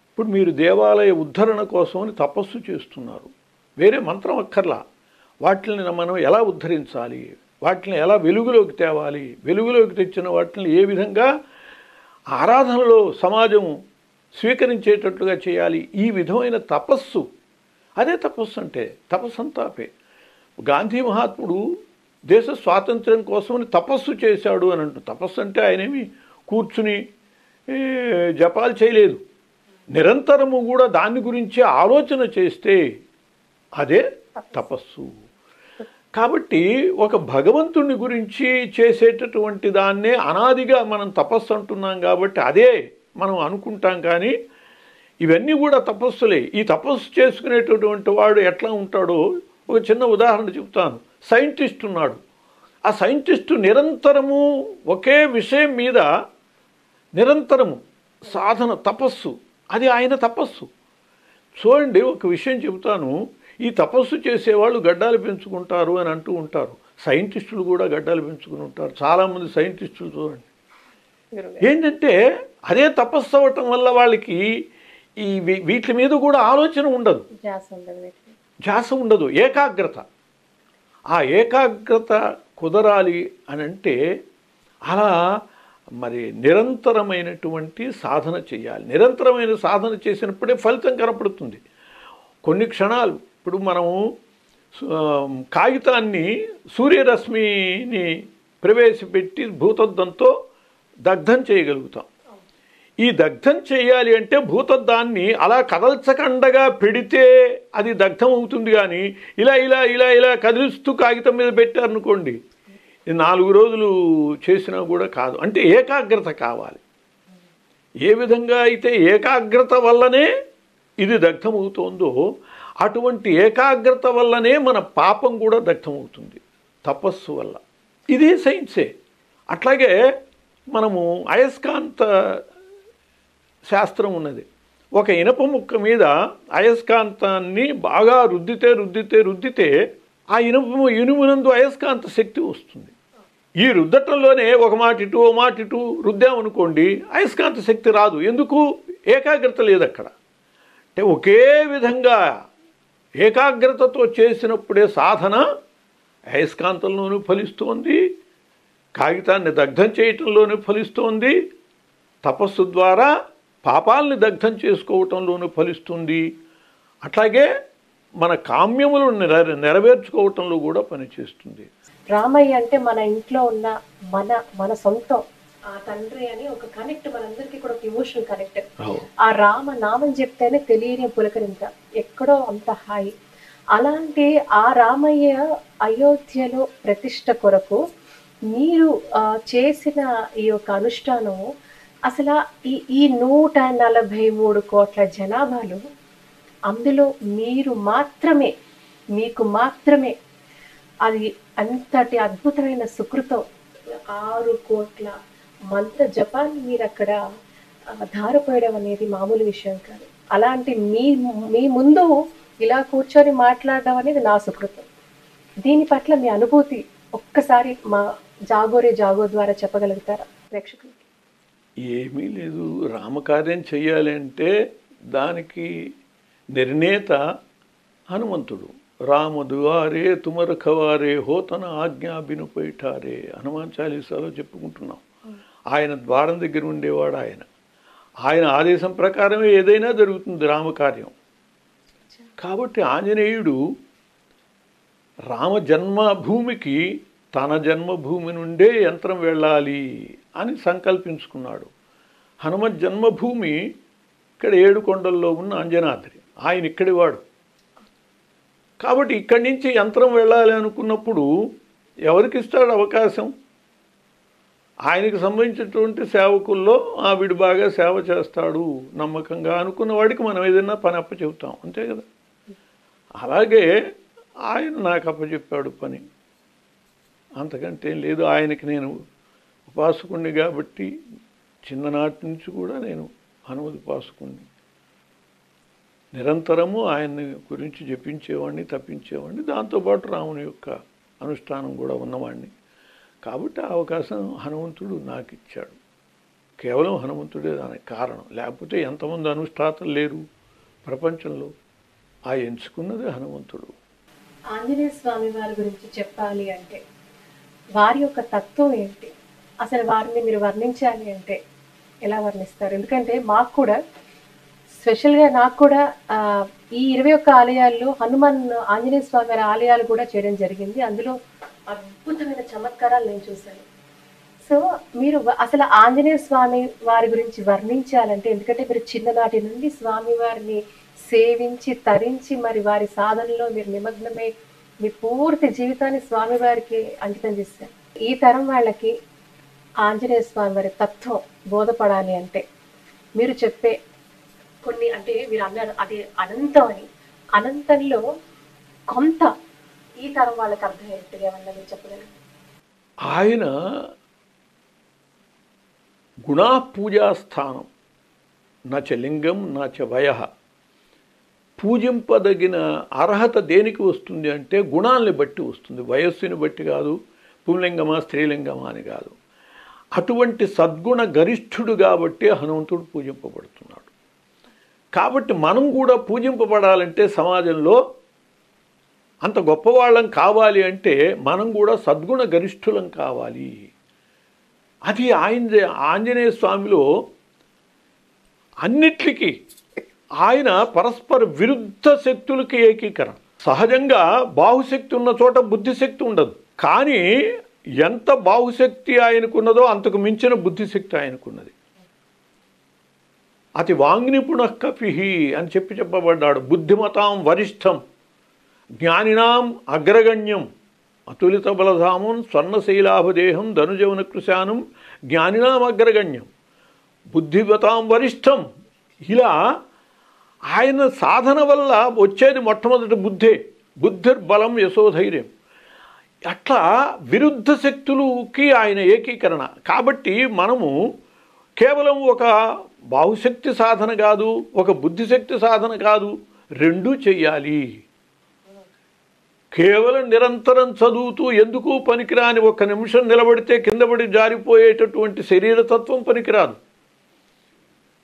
S2: ఇప్పుడు మీరు దేవాలయ ఉద్ధరణ కోసమని తపస్సు చేస్తున్నారు, వేరే మంత్రం అక్కర్లా. వాటిని మనం ఎలా ఉద్ధరించాలి, వాటిని ఎలా వెలుగులోకి తేవాలి, వెలుగులోకి తెచ్చిన వాటిని ఏ విధంగా ఆరాధనలో సమాజం స్వీకరించేటట్లుగా చేయాలి, ఈ విధమైన తపస్సు, అదే తపస్సు అంటే తపస్సంతాపే. గాంధీ మహాత్ముడు దేశ స్వాతంత్ర్యం కోసమని తపస్సు చేశాడు అని అంటూ. తపస్సు అంటే ఆయనేమి కూర్చుని జపాలు చేయలేదు, నిరంతరము కూడా దాని గురించి ఆలోచన చేస్తే అదే తపస్సు. కాబట్టి ఒక భగవంతుని గురించి చేసేటటువంటి దాన్నే అనాదిగా మనం తపస్సు అంటున్నాం కాబట్టి అదే మనం అనుకుంటాం. కానీ ఇవన్నీ కూడా తపస్సులే. ఈ తపస్సు చేసుకునేటటువంటి వాడు ఎట్లా ఉంటాడో ఒక చిన్న ఉదాహరణ చెప్తాను. సైంటిస్ట్ ఉన్నాడు, ఆ సైంటిస్టు నిరంతరము ఒకే విషయం మీద నిరంతరము సాధన, తపస్సు, అది ఆయన తపస్సు. చూడండి, ఒక విషయం చెబుతాను. ఈ తపస్సు చేసేవాళ్ళు గడ్డాలు పెంచుకుంటారు అని అంటూ ఉంటారు. సైంటిస్టులు కూడా గడ్డాలు పెంచుకుని ఉంటారు. చాలామంది సైంటిస్టులు చూడండి, ఏంటంటే అదే తపస్సు అవ్వటం వల్ల వాళ్ళకి ఈ వీటి మీద కూడా ఆలోచన ఉండదు, ధ్యాస ఉండదు, ఏకాగ్రత. ఆ ఏకాగ్రత కుదరాలి అని అంటే అలా మరి నిరంతరమైనటువంటి సాధన చేయాలి. నిరంతరమైన సాధన చేసినప్పుడే ఫలితం కనపడుతుంది. కొన్ని క్షణాలు ఇప్పుడు మనము కాగితాన్ని సూర్యరశ్మిని ప్రవేశపెట్టి భూతద్దంతో దగ్ధం చేయగలుగుతాం. ఈ దగ్ధం చేయాలి అంటే భూతద్దాన్ని అలా కదల్చకండగా పెడితే అది దగ్ధం అవుతుంది. కానీ ఇలా ఇలా ఇలా ఇలా కదిలిస్తూ కాగితం మీద పెట్టారనుకోండి, 4 రోజులు చేసినా కూడా కాదు. అంటే ఏకాగ్రత కావాలి. ఏ విధంగా అయితే ఏకాగ్రత వల్లనే ఇది దగ్ధమవుతోందో అటువంటి ఏకాగ్రత వల్లనే మన పాపం కూడా దగ్ధమవుతుంది తపస్సు వల్ల. ఇది సైన్సే. అట్లాగే మనము అయస్కాంత శాస్త్రం ఉన్నది. ఒక ఇనప ముక్క మీద అయస్కాంతాన్ని బాగా రుద్దితే ఆ ఇనుమునందు అయస్కాంత శక్తి వస్తుంది. ఈ రుద్దటంలోనే ఒక మాట ఇటు రుద్దామనుకోండి, అయస్కాంత శక్తి రాదు. ఎందుకు? ఏకాగ్రత లేదు అక్కడ. అంటే ఒకే విధంగా ఏకాగ్రతతో చేసినప్పుడే సాధన అయస్కాంతంలోనూ ఫలిస్తోంది, కాగితాన్ని దగ్ధం చేయటంలోనూ ఫలిస్తోంది, తపస్సు ద్వారా పాపాలని దగ్ధం చేసుకోవటంలోనూ ఫలిస్తుంది. అట్లాగే మన కామ్యములు నెరవేర్చుకోవటంలో కూడా పనిచేస్తుంది.
S3: రామయ్య అంటే మన ఇంట్లో ఉన్న మన సొంతం ఆ తండ్రి అని ఒక కనెక్ట్, మనందరికీ కూడా ఒక ఇమోషనల్ కనెక్ట్. ఆ రామ నామం చెప్తేనే తెలియని పులకరింత, ఎక్కడో అంత హాయి. అలాంటి ఆ రామయ్య అయోధ్యలో ప్రతిష్ట కొరకు మీరు చేసిన ఈ యొక్క అనుష్ఠానం అసలు ఈ 143 కోట్ల జనాభాలో అందులో మీకు మాత్రమే అది అంతటి అద్భుతమైన సుకృతం. 6 కోట్ల మంత్ర జపాన్ని మీరు అక్కడ ధారపోయడం అనేది మామూలు విషయం కాదు. అలాంటి మీ ముందు ఇలా కూర్చొని మాట్లాడడం అనేది నా సుకృతం. దీని పట్ల మీ అనుభూతి ఒక్కసారి మా జాగో ద్వారా చెప్పగలుగుతారా ప్రేక్షకులకి?
S2: ఏమీ లేదు. రామకార్యం చెయ్యాలి అంటే దానికి నిర్ణేత హనుమంతుడు. రామ దువారే తుమర ఖవారే హోతన ఆజ్ఞా బిను పైఠారే హనుమాన్ చాలీసాలో చెప్పుకుంటున్నాం. ఆయన ద్వారం దగ్గర ఉండేవాడు. ఆయన ఆదేశం ప్రకారమే ఏదైనా జరుగుతుంది రామకార్యం. కాబట్టి ఆంజనేయుడు రామ జన్మభూమికి తన జన్మభూమి నుండే యంత్రం వెళ్ళాలి అని సంకల్పించుకున్నాడు. హనుమత్ జన్మభూమి ఇక్కడ 7 కొండల్లో ఉన్న అంజనాద్రి. ఆయన ఇక్కడి వాడు. కాబట్టి ఇక్కడి నుంచి యంత్రం వెళ్ళాలి అనుకున్నప్పుడు ఎవరికి ఇస్తాడు అవకాశం? ఆయనకు సంబంధించినటువంటి సేవకుల్లో వీడు బాగా సేవ చేస్తాడు నమ్మకంగా అనుకున్న వాడికి మనం ఏదైనా పని అప్పచెప్తాం, అంతే కదా. అలాగే ఆయన నాకు అప్పచెప్పాడు పని, అంతకంటే లేదు. ఆయనకి నేను ఉపాసకుణ్ణి కాబట్టి చిన్ననాటి నుంచి కూడా నేను హనుమద్ ఉపాసకుణ్ణి. నిరంతరము ఆయన్ని గురించి జపించేవాడిని, తప్పించేవాడిని. దాంతోపాటు రాముని యొక్క అనుష్ఠానం కూడా ఉన్నవాడిని. కాబట్టి ఆ అవకాశం హనుమంతుడు నాకు ఇచ్చాడు. కేవలం హనుమంతుడే దానికి కారణం. లేకపోతే ఎంతమంది అనుష్ఠాతలు లేరు ప్రపంచంలో. ఆ ఎంచుకున్నదే హనుమంతుడు.
S3: ఆంజనేయ స్వామి వారి గురించి చెప్పాలి అంటే వారి యొక్క తత్వం ఏంటి? అసలు వారిని మీరు వర్ణించాలి అంటే ఎలా వర్ణిస్తారు? ఎందుకంటే మాకు కూడా స్పెషల్గా నాకు కూడా ఈ 21 ఆలయాల్లో ఆంజనేయ స్వామి వారి ఆలయాలు కూడా చేయడం జరిగింది. అందులో అద్భుతమైన చమత్కారాలు నేను చూశాను. సో మీరు అసలు ఆంజనేయ స్వామి వారి గురించి వర్ణించాలంటే, ఎందుకంటే మీరు చిన్ననాటి నుండి స్వామి వారిని సేవించి తరించి మరి వారి సాధనలో మీరు నిమగ్నమై మీ పూర్తి జీవితాన్ని స్వామి వారికి అంకితం చేశారు. ఈ తరం వాళ్ళకి ఆంజనేయ స్వామి వారి తత్వం బోధపడాలి అంటే మీరు చెప్పే కొన్ని, అంటే మీరు అన్నారు అది అనంతం అని, అనంతంలో కొంత ఈ తరం వాళ్ళకి అర్థమయ్యేట్టుగా ఏమన్నా మీరు చెప్పగలరు?
S2: ఆయన గుణా పూజాస్థానం నచ లింగం నచ వయ. పూజింపదగిన అర్హత దేనికి వస్తుంది అంటే గుణాలని బట్టి వస్తుంది, వయస్సుని బట్టి కాదు, పుంలింగమా స్త్రీలింగమా అని కాదు. అటువంటి సద్గుణ గరిష్ఠుడు కాబట్టి హనుమంతుడు పూజింపబడుతున్నాడు. కాబట్టి మనం కూడా పూజింపబడాలంటే సమాజంలో అంత గొప్పవాళ్ళం కావాలి అంటే మనం కూడా సద్గుణ గరిష్ఠులం కావాలి. అది ఆంజనేయ స్వామిలో అన్నిటికీ ఆయన పరస్పర విరుద్ధ శక్తులకి ఏకీకరణ. సహజంగా బాహుశక్తి ఉన్న చోట బుద్ధిశక్తి ఉండదు. కానీ ఎంత బాహుశక్తి ఆయనకున్నదో అంతకు మించిన బుద్ధిశక్తి ఆయనకున్నది. అతి వాంగ్నిపుణ కపిహి అని చెప్పబడ్డాడు. బుద్ధిమతాం వరిష్టం జ్ఞానినాం అగ్రగణ్యం అతులిత బలధామం స్వర్ణశైలాభదేహం ధనుజవన కృశానం జ్ఞానినాం అగ్రగణ్యం బుద్ధిమతాం వరిష్టం. ఇలా ఆయన సాధన వల్ల వచ్చేది మొట్టమొదటి బుద్ధే. బుద్ధిర్బలం యశోధైర్యం. అట్లా విరుద్ధ శక్తులకి ఆయన ఏకీకరణ. కాబట్టి మనము కేవలం ఒక బాహుశక్తి సాధన కాదు, ఒక బుద్ధిశక్తి సాధన కాదు, రెండూ చెయ్యాలి. కేవలం నిరంతరం చదువుతూ ఎందుకు పనికిరాని ఒక్క నిమిషం నిలబడితే కిందపడి జారిపోయేటటువంటి శరీరతత్వం పనికిరాదు.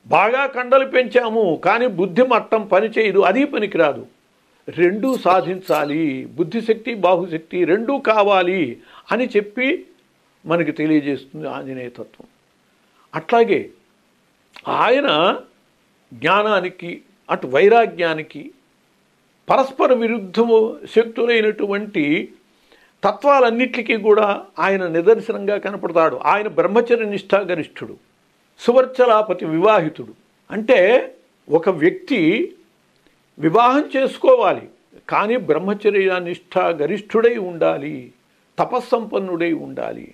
S2: బాగా కండలు పెంచాము కానీ బుద్ధి మట్టం పని చేయదు, అది పనికిరాదు. రెండూ సాధించాలి. బుద్ధిశక్తి బాహుశక్తి రెండూ కావాలి అని చెప్పి మనకి తెలియజేస్తుంది ఆంజనేయ తత్వం. అట్లాగే ఆయన జ్ఞానానికి అటు వైరాగ్యానికి పరస్పర విరుద్ధము శక్తులైనటువంటి తత్వాలన్నిటికీ కూడా ఆయన నిదర్శనంగా కనపడతాడు. ఆయన బ్రహ్మచర్య నిష్ఠాగరిష్ఠుడు, సువర్చలాపతి వివాహితుడు. అంటే ఒక వ్యక్తి వివాహం చేసుకోవాలి కానీ బ్రహ్మచర్య నిష్ఠాగరిష్ఠుడై ఉండాలి, తపస్సంపన్నుడై ఉండాలి.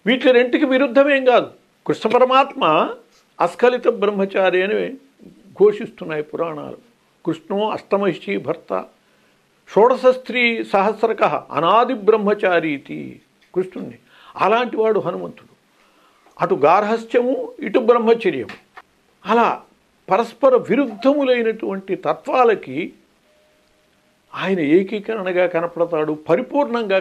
S2: వీటి రెంటికి విరుద్ధమేం కాదు. కృష్ణ పరమాత్మ అస్ఖలిత బ్రహ్మచారి అని ఘోషిస్తున్నాయి పురాణాలు. కృష్ణో అష్టమహిషి భర్త షోడశ స్త్రీ సహస్రక అనాది బ్రహ్మచారీతి కృష్ణుణ్ణి. అలాంటి వాడు హనుమంతుడు. అటు గార్హస్థ్యము ఇటు బ్రహ్మచర్యము. అలా పరస్పర విరుద్ధములైనటువంటి తత్వాలకి ఆయన ఏకీకరణగా కనపడతాడు, పరిపూర్ణంగా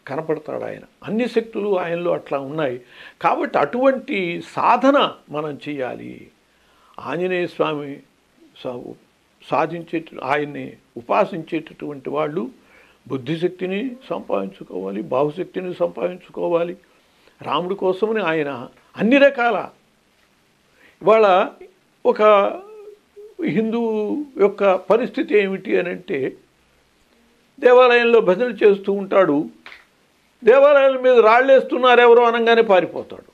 S2: కనపడతాడు ఆయన. అన్ని శక్తులు ఆయనలో అట్లా ఉన్నాయి. కాబట్టి అటువంటి సాధన మనం చేయాలి. ఆంజనేయ స్వామి ఆయన్ని ఉపాసించేటటువంటి వాళ్ళు బుద్ధిశక్తిని సంపాదించుకోవాలి, బాహుశక్తిని సంపాదించుకోవాలి. రాముడి కోసమని ఆయన అన్ని రకాల ఇవాళ ఒక హిందువు యొక్క పరిస్థితి ఏమిటి అని అంటే దేవాలయంలో భజనలు చేస్తూ ఉంటాడు, దేవాలయాల మీద రాళ్ళేస్తున్నారు ఎవరో అనగానే పారిపోతాడు.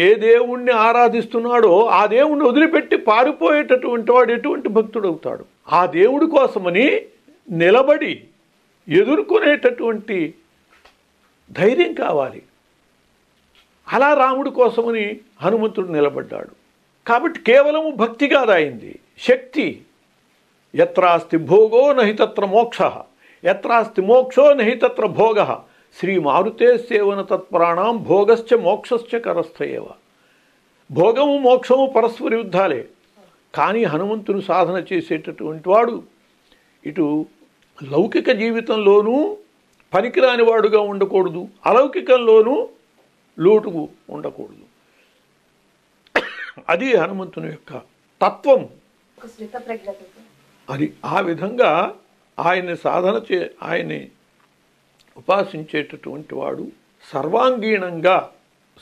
S2: ఏ దేవుణ్ణి ఆరాధిస్తున్నాడో ఆ దేవుణ్ణి వదిలిపెట్టి పారిపోయేటటువంటి వాడు ఎటువంటి భక్తుడు అవుతాడు? ఆ దేవుడి కోసమని నిలబడి ఎదుర్కొనేటటువంటి ధైర్యం కావాలి. అలా రాముడి కోసమని హనుమంతుడు నిలబడ్డాడు. కాబట్టి కేవలము భక్తి కాదు అయింది, శక్తి. యత్రాస్తి భోగో నహి తత్ర మోక్ష, యత్రాస్తి మోక్షో నహి తత్ర భోగ. శ్రీ మారుతే సేవన తత్పరాణం భోగశ్చ మోక్షశ్చ కరస్థయేవ. భోగము మోక్షము పరస్పర యుద్ధాలే. కానీ హనుమంతుని సాధన చేసేటటువంటి వాడు ఇటు లౌకిక జీవితంలోనూ పనికిరాని వాడుగా ఉండకూడదు, అలౌకికంలోనూ లోటుకు ఉండకూడదు. అది హనుమంతుని యొక్క తత్వం. అది ఆ విధంగా ఆయన్ని సాధన ఆయన్ని ఉపాసించేటటువంటి వాడు సర్వాంగీణంగా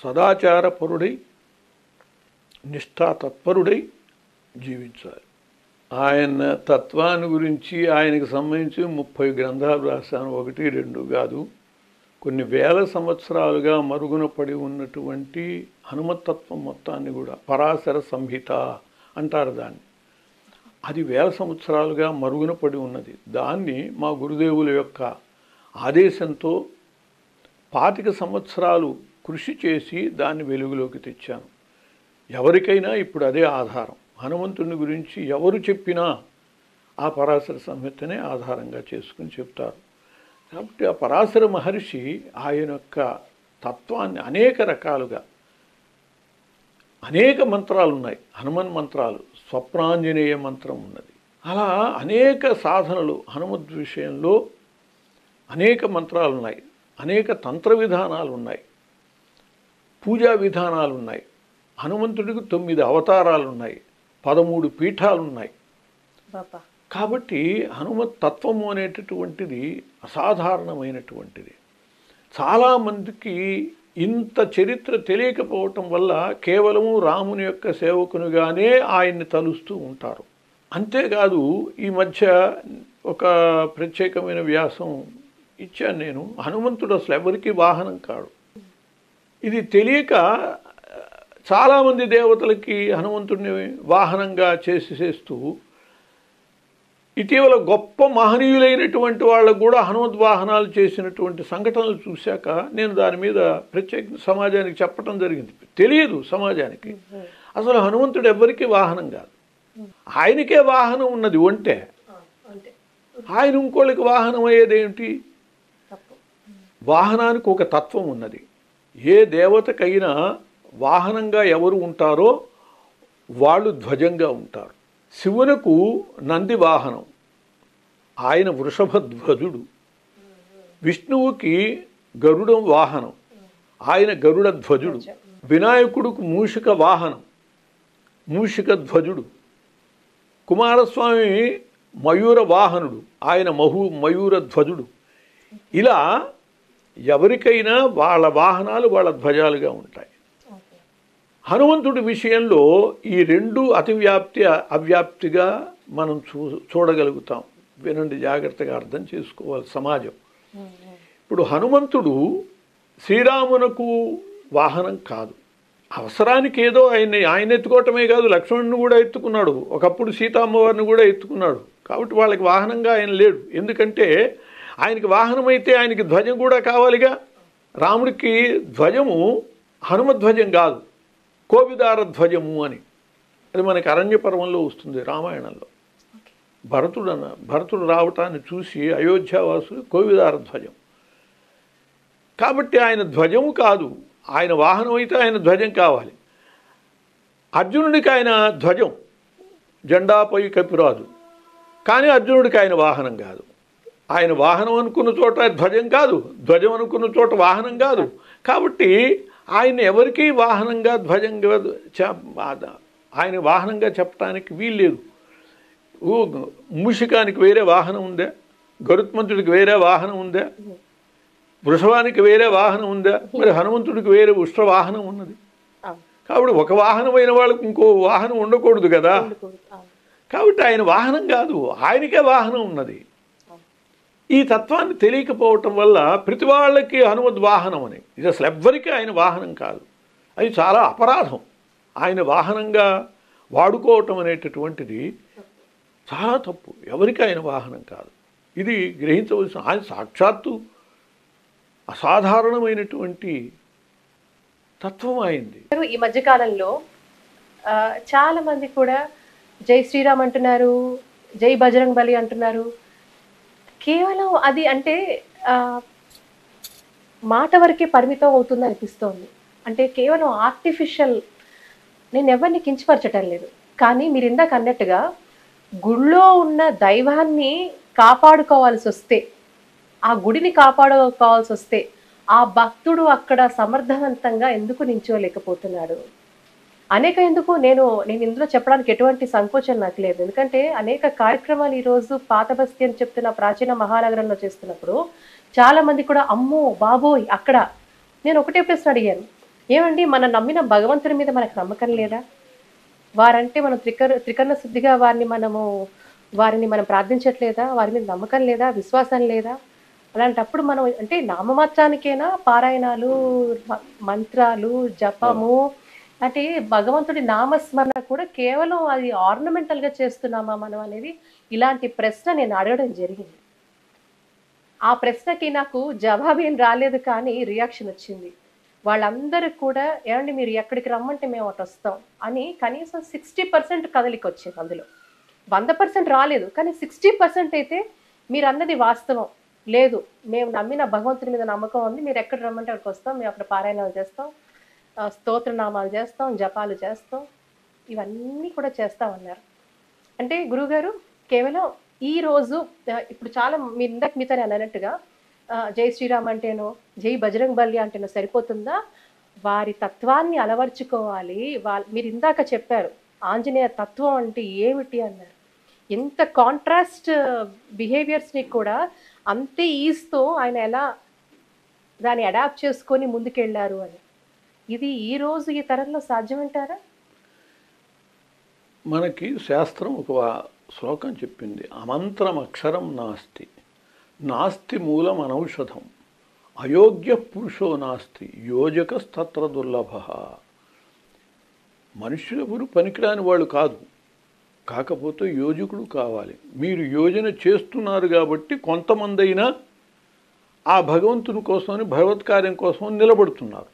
S2: సదాచారపరుడై నిష్ఠాతత్పరుడై జీవించాలి. ఆయన తత్వాన్ని గురించి ఆయనకు సంబంధించి 30 గ్రంథాలు రాశాను, 1, 2 కాదు. కొన్ని వేల సంవత్సరాలుగా మరుగున పడి ఉన్నటువంటి హనుమతత్వం మొత్తాన్ని కూడా పరాశర సంహిత అంటారు దాన్ని. అది వేల సంవత్సరాలుగా మరుగున పడి ఉన్నది. దాన్ని మా గురుదేవుల యొక్క ఆదేశంతో 25 సంవత్సరాలు కృషి చేసి దాన్ని వెలుగులోకి తెచ్చాను. ఎవరికైనా ఇప్పుడు అదే ఆధారం. హనుమంతుని గురించి ఎవరు చెప్పినా ఆ పరాశర సంహితనే ఆధారంగా చేసుకుని చెప్తారు. కాబట్టి ఆ పరాశర మహర్షి ఆయన యొక్క తత్వాన్ని అనేక రకాలుగా అనేక మంత్రాలు ఉన్నాయి. హనుమన్ మంత్రాలు, స్వప్నాంజనేయ మంత్రం ఉన్నది. అలా అనేక సాధనలు హనుమద్ విషయంలో అనేక మంత్రాలు ఉన్నాయి, అనేక తంత్ర విధానాలు ఉన్నాయి, పూజా విధానాలు ఉన్నాయి. హనుమంతుడికి 9 అవతారాలు ఉన్నాయి, 13 పీఠాలు ఉన్నాయి. కాబట్టి హనుమత్ తత్వము అనేటటువంటిది అసాధారణమైనటువంటిది. చాలామందికి ఇంత చరిత్ర తెలియకపోవటం వల్ల కేవలము రాముని యొక్క సేవకునిగానే ఆయన్ని తలుస్తూ ఉంటారు. అంతేకాదు ఈ మధ్య ఒక ప్రత్యేకమైన వ్యాసం ఇచ్చాను నేను. హనుమంతుడు అసలు ఎవరికి వాహనం కాడు. ఇది తెలియక చాలామంది దేవతలకి హనుమంతుడిని వాహనంగా చేస్తూ ఇటీవల గొప్ప మహనీయులైనటువంటి వాళ్ళకు కూడా హనుమంతు వాహనాలు చేసినటువంటి సంఘటనలు చూశాక నేను దాని మీద ప్రత్యేక సమాజానికి చెప్పడం జరిగింది. తెలియదు సమాజానికి. అసలు హనుమంతుడు ఎవరికి వాహనం కాదు. ఆయనకే వాహనం ఉన్నది ఒంటే. ఆయన ఇంకోళ్ళకి వాహనం అయ్యేదేమిటి? వాహనానికి ఒక తత్వం ఉన్నది. ఏ దేవతకైనా వాహనంగా ఎవరు ఉంటారో వాళ్ళు ధ్వజంగా ఉంటారు. శివునకు నంది వాహనం, ఆయన వృషభధ్వజుడు. విష్ణువుకి గరుడం వాహనం, ఆయన గరుడ ధ్వజుడు. వినాయకుడుకు మూషిక వాహనం, మూషిక ధ్వజుడు. కుమారస్వామి మయూర వాహనుడు, ఆయన మయూర ధ్వజుడు. ఇలా ఎవరికైనా వాళ్ళ వాహనాలు వాళ్ళ ధ్వజాలుగా ఉంటాయి. హనుమంతుడి విషయంలో ఈ రెండు అతివ్యాప్తి అవ్యాప్తిగా మనం చూడగలుగుతాం. వినండి, జాగ్రత్తగా అర్థం చేసుకోవాలి సమాజం. ఇప్పుడు హనుమంతుడు శ్రీరామునకు వాహనం కాదు. అవసరానికి ఏదో ఆయన ఎత్తుకోవటమే కాదు, లక్ష్మణుని కూడా ఎత్తుకున్నాడు. ఒకప్పుడు సీతామ్మవారిని కూడా ఎత్తుకున్నాడు. కాబట్టి వాళ్ళకి వాహనంగా ఆయన లేడు. ఎందుకంటే ఆయనకి వాహనం అయితే ఆయనకి ధ్వజం కూడా కావాలిగా. రాముడికి ధ్వజము హనుమధ్వజం కాదు, కోవిదార ధ్వజము అని. అది మనకి అరణ్య పర్వంలో వస్తుంది రామాయణంలో. భరతుడు రావటాన్ని చూసి అయోధ్యావాసులు కోవిదార ధ్వజం. కాబట్టి ఆయన ధ్వజము కాదు, ఆయన వాహనం అయితే ఆయన ధ్వజం కావాలి. అర్జునుడికి ఆయన ధ్వజం, జెండాపై కపిరాజు. కానీ అర్జునుడికి ఆయన వాహనం కాదు. ఆయన వాహనం అనుకున్న చోట ధ్వజం కాదు, ధ్వజం అనుకున్న చోట వాహనం కాదు. కాబట్టి ఆయన ఎవరికీ వాహనంగా ధ్వజంగా ఆయన వాహనంగా చెప్పడానికి వీల్లేదు. మూషికానికి వేరే వాహనం ఉందా? గరుత్మంతుడికి వేరే వాహనం ఉందా? వృషభానికి వేరే వాహనం ఉందా? మరి హనుమంతుడికి వేరే ఉష్ట్ర వాహనం ఉన్నది. కాబట్టి ఒక వాహనమైన వాళ్ళకి ఇంకో వాహనం ఉండకూడదు కదా. కాబట్టి ఆయన వాహనం కాదు, ఆయనకే వాహనం ఉన్నది. ఈ తత్వాన్ని తెలియకపోవటం వల్ల ప్రతి వాళ్ళకి హనుమద్ వాహనం అని. ఇది అసలు ఎవ్వరికీ ఆయన వాహనం కాదు. అది చాలా అపరాధం. ఆయన వాహనంగా వాడుకోవటం అనేటటువంటిది చాలా తప్పు. ఎవరికి ఆయన వాహనం కాదు. ఇది గ్రహించవలసిన. ఆయన సాక్షాత్తు అసాధారణమైనటువంటి తత్వం అయింది.
S3: ఈ మధ్యకాలంలో చాలా మంది కూడా జై శ్రీరామ్ అంటున్నారు, జై బజరంగ్ బలి అంటున్నారు. కేవలం అది అంటే మాట వరకే పరిమితం అవుతుంది అనిపిస్తోంది. అంటే కేవలం ఆర్టిఫిషియల్. నేను ఎవరిని కించపరచటం లేదు, కానీ మీరు ఇందాక అన్నట్టుగా గుడిలో ఉన్న దైవాన్ని కాపాడుకోవాల్సి వస్తే, ఆ గుడిని కాపాడుకోవాల్సి వస్తే ఆ భక్తుడు అక్కడ సమర్థవంతంగా ఎందుకు నించోలేకపోతున్నాడు? ఎందుకు నేను ఇందులో చెప్పడానికి ఎటువంటి సంకోచం నాకు లేదు. ఎందుకంటే అనేక కార్యక్రమాలు ఈరోజు పాత బస్తీ అని చెప్తున్న ప్రాచీన మహానగరంలో చేస్తున్నప్పుడు చాలా మంది కూడా అమ్మో బాబోయ్ అక్కడ. నేను ఒకటే ప్రశ్న అడిగాను, ఏమండి మన నమ్మిన భగవంతుని మీద మనకు నమ్మకం లేదా? వారంటే మనం త్రికరణ శుద్ధిగా వారిని మనం ప్రార్థించట్లేదా? వారి మీద నమ్మకం లేదా? విశ్వాసం లేదా? అలాంటప్పుడు మనం అంటే నామమాత్రానికైనా పారాయణాలు, మంత్రాలు, జపము, అంటే భగవంతుడి నామస్మరణ కూడా కేవలం అది ఆర్నమెంటల్గా చేస్తున్నామా మనం అనేది ఇలాంటి ప్రశ్న నేను అడగడం జరిగింది. ఆ ప్రశ్నకి నాకు జవాబు ఏం రాలేదు, కానీ రియాక్షన్ వచ్చింది. వాళ్ళందరూ కూడా ఏమండి మీరు ఎక్కడికి రమ్మంటే మేము అటు వస్తాం అని కనీసం 60% కదలిక వచ్చింది. అందులో 100% రాలేదు, కానీ 60% అయితే మీరు అన్నది వాస్తవం. లేదు, మేము నమ్మిన భగవంతుని మీద నమ్మకం ఉంది, మీరు ఎక్కడ రమ్మంటే అక్కడికి వస్తాం, మేము అక్కడ పారాయణాలు చేస్తాం, స్తోత్రనామాలు చేస్తాం, జపాలు చేస్తాం, ఇవన్నీ కూడా చేస్తామన్నారు. అంటే గురువుగారు కేవలం ఈరోజు ఇప్పుడు చాలా మీరు ఇందాక మీతో అన్నట్టుగా జై శ్రీరామ్ అంటేనో జై బజరంగ్ బలి అంటేనో సరిపోతుందా? వారి తత్వాన్ని అలవర్చుకోవాలి. మీరు ఇందాక చెప్పారు ఆంజనేయ తత్వం అంటే ఏమిటి అన్నారు. ఎంత కాంట్రాస్ట్ బిహేవియర్స్ని కూడా అంతే ఈజ్తో ఆయన ఎలా దాన్ని అడాప్ట్ చేసుకొని ముందుకెళ్ళారు అని. ఇది ఈరోజు ఈ తరంలో సాధ్యమంటారా?
S2: మనకి శాస్త్రం ఒక శ్లోకం చెప్పింది, అమంత్రం అక్షరం నాస్తి, నాస్తి మూలం అనౌషధం, అయోగ్య పురుషో నాస్తి, యోజకస్తత్ర దుర్లభ. మనుషులెవరు పనికిరాని వాళ్ళు కాదు, కాకపోతే యోజకుడు కావాలి. మీరు యోజన చేస్తున్నారు కాబట్టి కొంతమంది అయినా ఆ భగవంతుని కోసమని, భగవత్ కార్యం కోసం నిలబడుతున్నారు.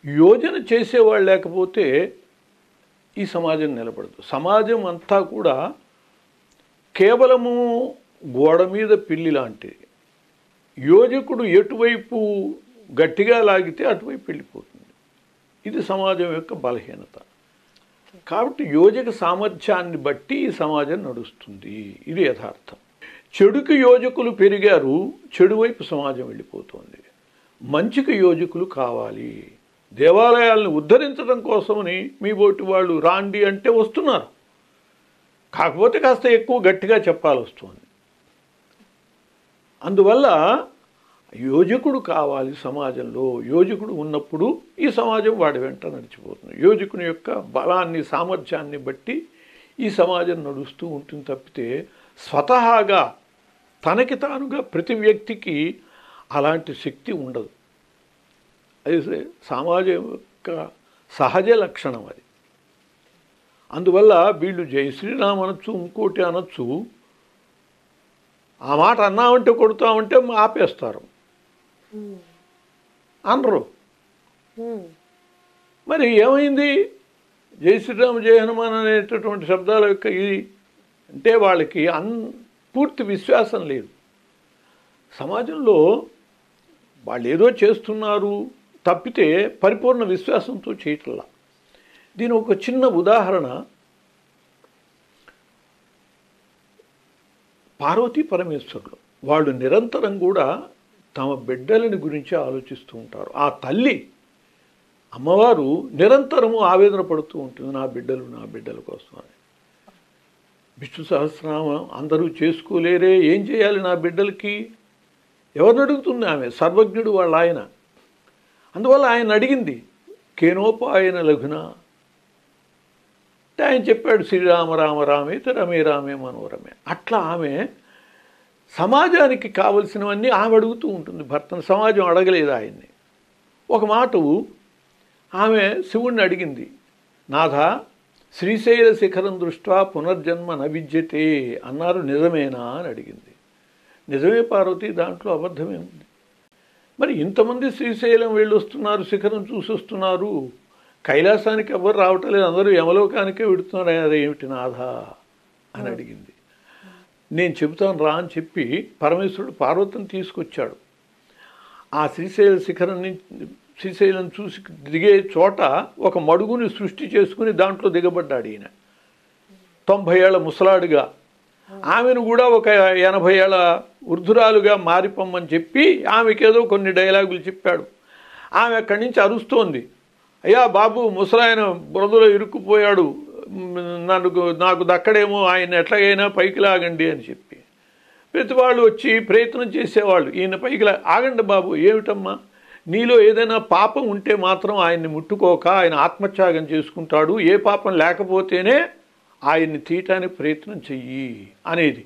S2: యోజన చేసేవాళ్ళు లేకపోతే ఈ సమాజం నిలబడదు. సమాజం అంతా కూడా కేవలము గోడ మీద పిల్లి లాంటిది. యోజకుడు ఎటువైపు గట్టిగా లాగితే అటువైపు వెళ్ళిపోతుంది. ఇది సమాజం యొక్క బలహీనత. కాబట్టి యోజక సామర్థ్యాన్ని బట్టి ఈ సమాజం నడుస్తుంది. ఇది యథార్థం. చెడుకి యోజకులు పెరిగారు, చెడువైపు సమాజం వెళ్ళిపోతుంది. మంచికి యోజకులు కావాలి. దేవాలయాలను ఉద్ధరించడం కోసమని మీ బోటి వాళ్ళు రాండి అంటే వస్తున్నారు, కాకపోతే కాస్త ఎక్కువ గట్టిగా చెప్పాల్సి వస్తుంది. అందువల్ల యోజకుడు కావాలి సమాజంలో. యోజకుడు ఉన్నప్పుడు ఈ సమాజం వాడి వెంట నడిచిపోతుంది. యోజకుని యొక్క బలాన్ని, సామర్థ్యాన్ని బట్టి ఈ సమాజం నడుస్తూ ఉంటుంది తప్పితే స్వతహాగా తనకి తానుగా ప్రతి వ్యక్తికి అలాంటి శక్తి ఉండదు. అది సమాజం యొక్క సహజ లక్షణం అది. అందువల్ల వీళ్ళు జై శ్రీరామ్ అనొచ్చు, ఇంకోటి అనొచ్చు. ఆ మాట అన్నామంటే కొడుతామంటే ఆపేస్తారు, అనరు. మరి ఏమైంది? జై శ్రీరామ్ జై హనుమాన్ అనేటటువంటి శబ్దాల యొక్క ఇది అంటే వాళ్ళకి పూర్తి విశ్వాసం లేదు. సమాజంలో వాళ్ళు ఏదో చేస్తున్నారు తప్పితే పరిపూర్ణ విశ్వాసంతో చేయట్లా. దీని ఒక చిన్న ఉదాహరణ, పార్వతీ పరమేశ్వరులు వాళ్ళు నిరంతరం కూడా తమ బిడ్డలని గురించి ఆలోచిస్తూ ఉంటారు. ఆ తల్లి అమ్మవారు నిరంతరము ఆవేదన పడుతూ ఉంటుంది, నా బిడ్డలు, నా బిడ్డల కోసం అని. విష్ణు సహస్రనామం అందరూ చేసుకోలేరే, ఏం చేయాలి నా బిడ్డలకి? ఎవరిని అడుగుతుంది ఆమె? సర్వజ్ఞుడు వాళ్ళ ఆయన. అందువల్ల ఆయన అడిగింది, కేనోపాయన లఘున అంటే ఆయన చెప్పాడు, శ్రీరామ రామ రామేతి రమే రామే మనోరమే. అట్లా ఆమె సమాజానికి కావలసినవన్నీ ఆమె అడుగుతూ ఉంటుంది భర్తను. సమాజం అడగలేదు ఆయన్ని. ఒక మాట ఆమె శివుణ్ణి అడిగింది, నాథ శ్రీశైల శిఖరం దృష్ట్యా పునర్జన్మ నవిద్యతే అన్నారు, నిజమేనా అని అడిగింది. నిజమే పార్వతి, దాంట్లో అబద్ధమే ఉంది. మరి ఇంతమంది శ్రీశైలం వెళ్ళి వస్తున్నారు, శిఖరం చూసి వస్తున్నారు, కైలాసానికి ఎవరు రావటం లేదు, అందరూ యమలోకానికే విడుతున్నారు, ఏమిటి నాథ అని అడిగింది. నేను చెబుతాను రా అని చెప్పి పరమేశ్వరుడు పార్వతిని తీసుకొచ్చాడు. ఆ శ్రీశైలం చూసి దిగే చోట ఒక మడుగుని సృష్టి చేసుకుని దాంట్లో దిగబడ్డాడు ఈయన. 90 ఏళ్ల ముసలాడుగా, ఆమెను కూడా ఒక 80 ఏళ్ల వృద్ధురాలుగా మారిపోమ్మని చెప్పి ఆమెకేదో కొన్ని డైలాగులు చెప్పాడు. ఆమె అక్కడి నుంచి అరుస్తోంది, అయ్యా బాబు, ముసలాయన బురదలో ఇరుక్కుపోయాడు, నాకు దక్కడేమో, ఆయన ఎట్లాగైనా పైకి లాగండి అని చెప్పి ప్రతి వాళ్ళు వచ్చి ప్రయత్నం చేసేవాళ్ళు, ఈయన పైకి ఆగండి బాబు, ఏమిటమ్మా నీలో ఏదైనా పాపం ఉంటే మాత్రం ఆయన్ని ముట్టుకోక, ఆయన ఆత్మత్యాగం చేసుకుంటాడు, ఏ పాపం లేకపోతేనే ఆయన్ని తీయటానికి ప్రయత్నం చెయ్యి అనేది.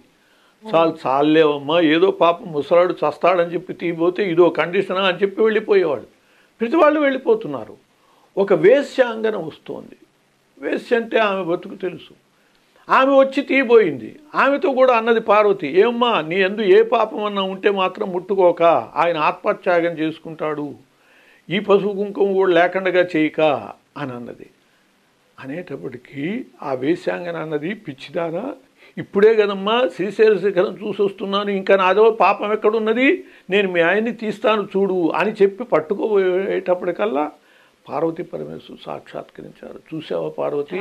S2: చాలేవమ్మా, ఏదో పాపం ముసలాడు చస్తాడని చెప్పి తీయబోతే ఇదో కండిషనా అని చెప్పి వెళ్ళిపోయేవాడు. ప్రతి వాళ్ళు వెళ్ళిపోతున్నారు. ఒక వేశ్యాంగన వస్తోంది. వేశ్య అంటే ఆమె బతుకు తెలుసు. ఆమె వచ్చి తీయబోయింది. ఆమెతో కూడా అన్నది పార్వతి, ఏమ్మా నీ యందు ఏ పాపం అన్నా ఉంటే మాత్రం ముట్టుకోక, ఆయన ఆత్మత్యాగం చేసుకుంటాడు, ఈ పసుపు కుంకుమ కూడా లేకుండా చేయక అని అన్నది. అనేటప్పటికీ ఆ వేశ్యాంగన అన్నది, పిచ్చిదానా, ఇప్పుడే కదమ్మా శ్రీశైల శిఖరం చూసి వస్తున్నాను, ఇంకా నాదో పాపం ఎక్కడున్నది, నేను మీ ఆయన్ని తీస్తాను చూడు అని చెప్పి పట్టుకోబోయేటప్పటికల్లా పార్వతీ పరమేశ్వరు సాక్షాత్కరించారు. చూసావా పార్వతి,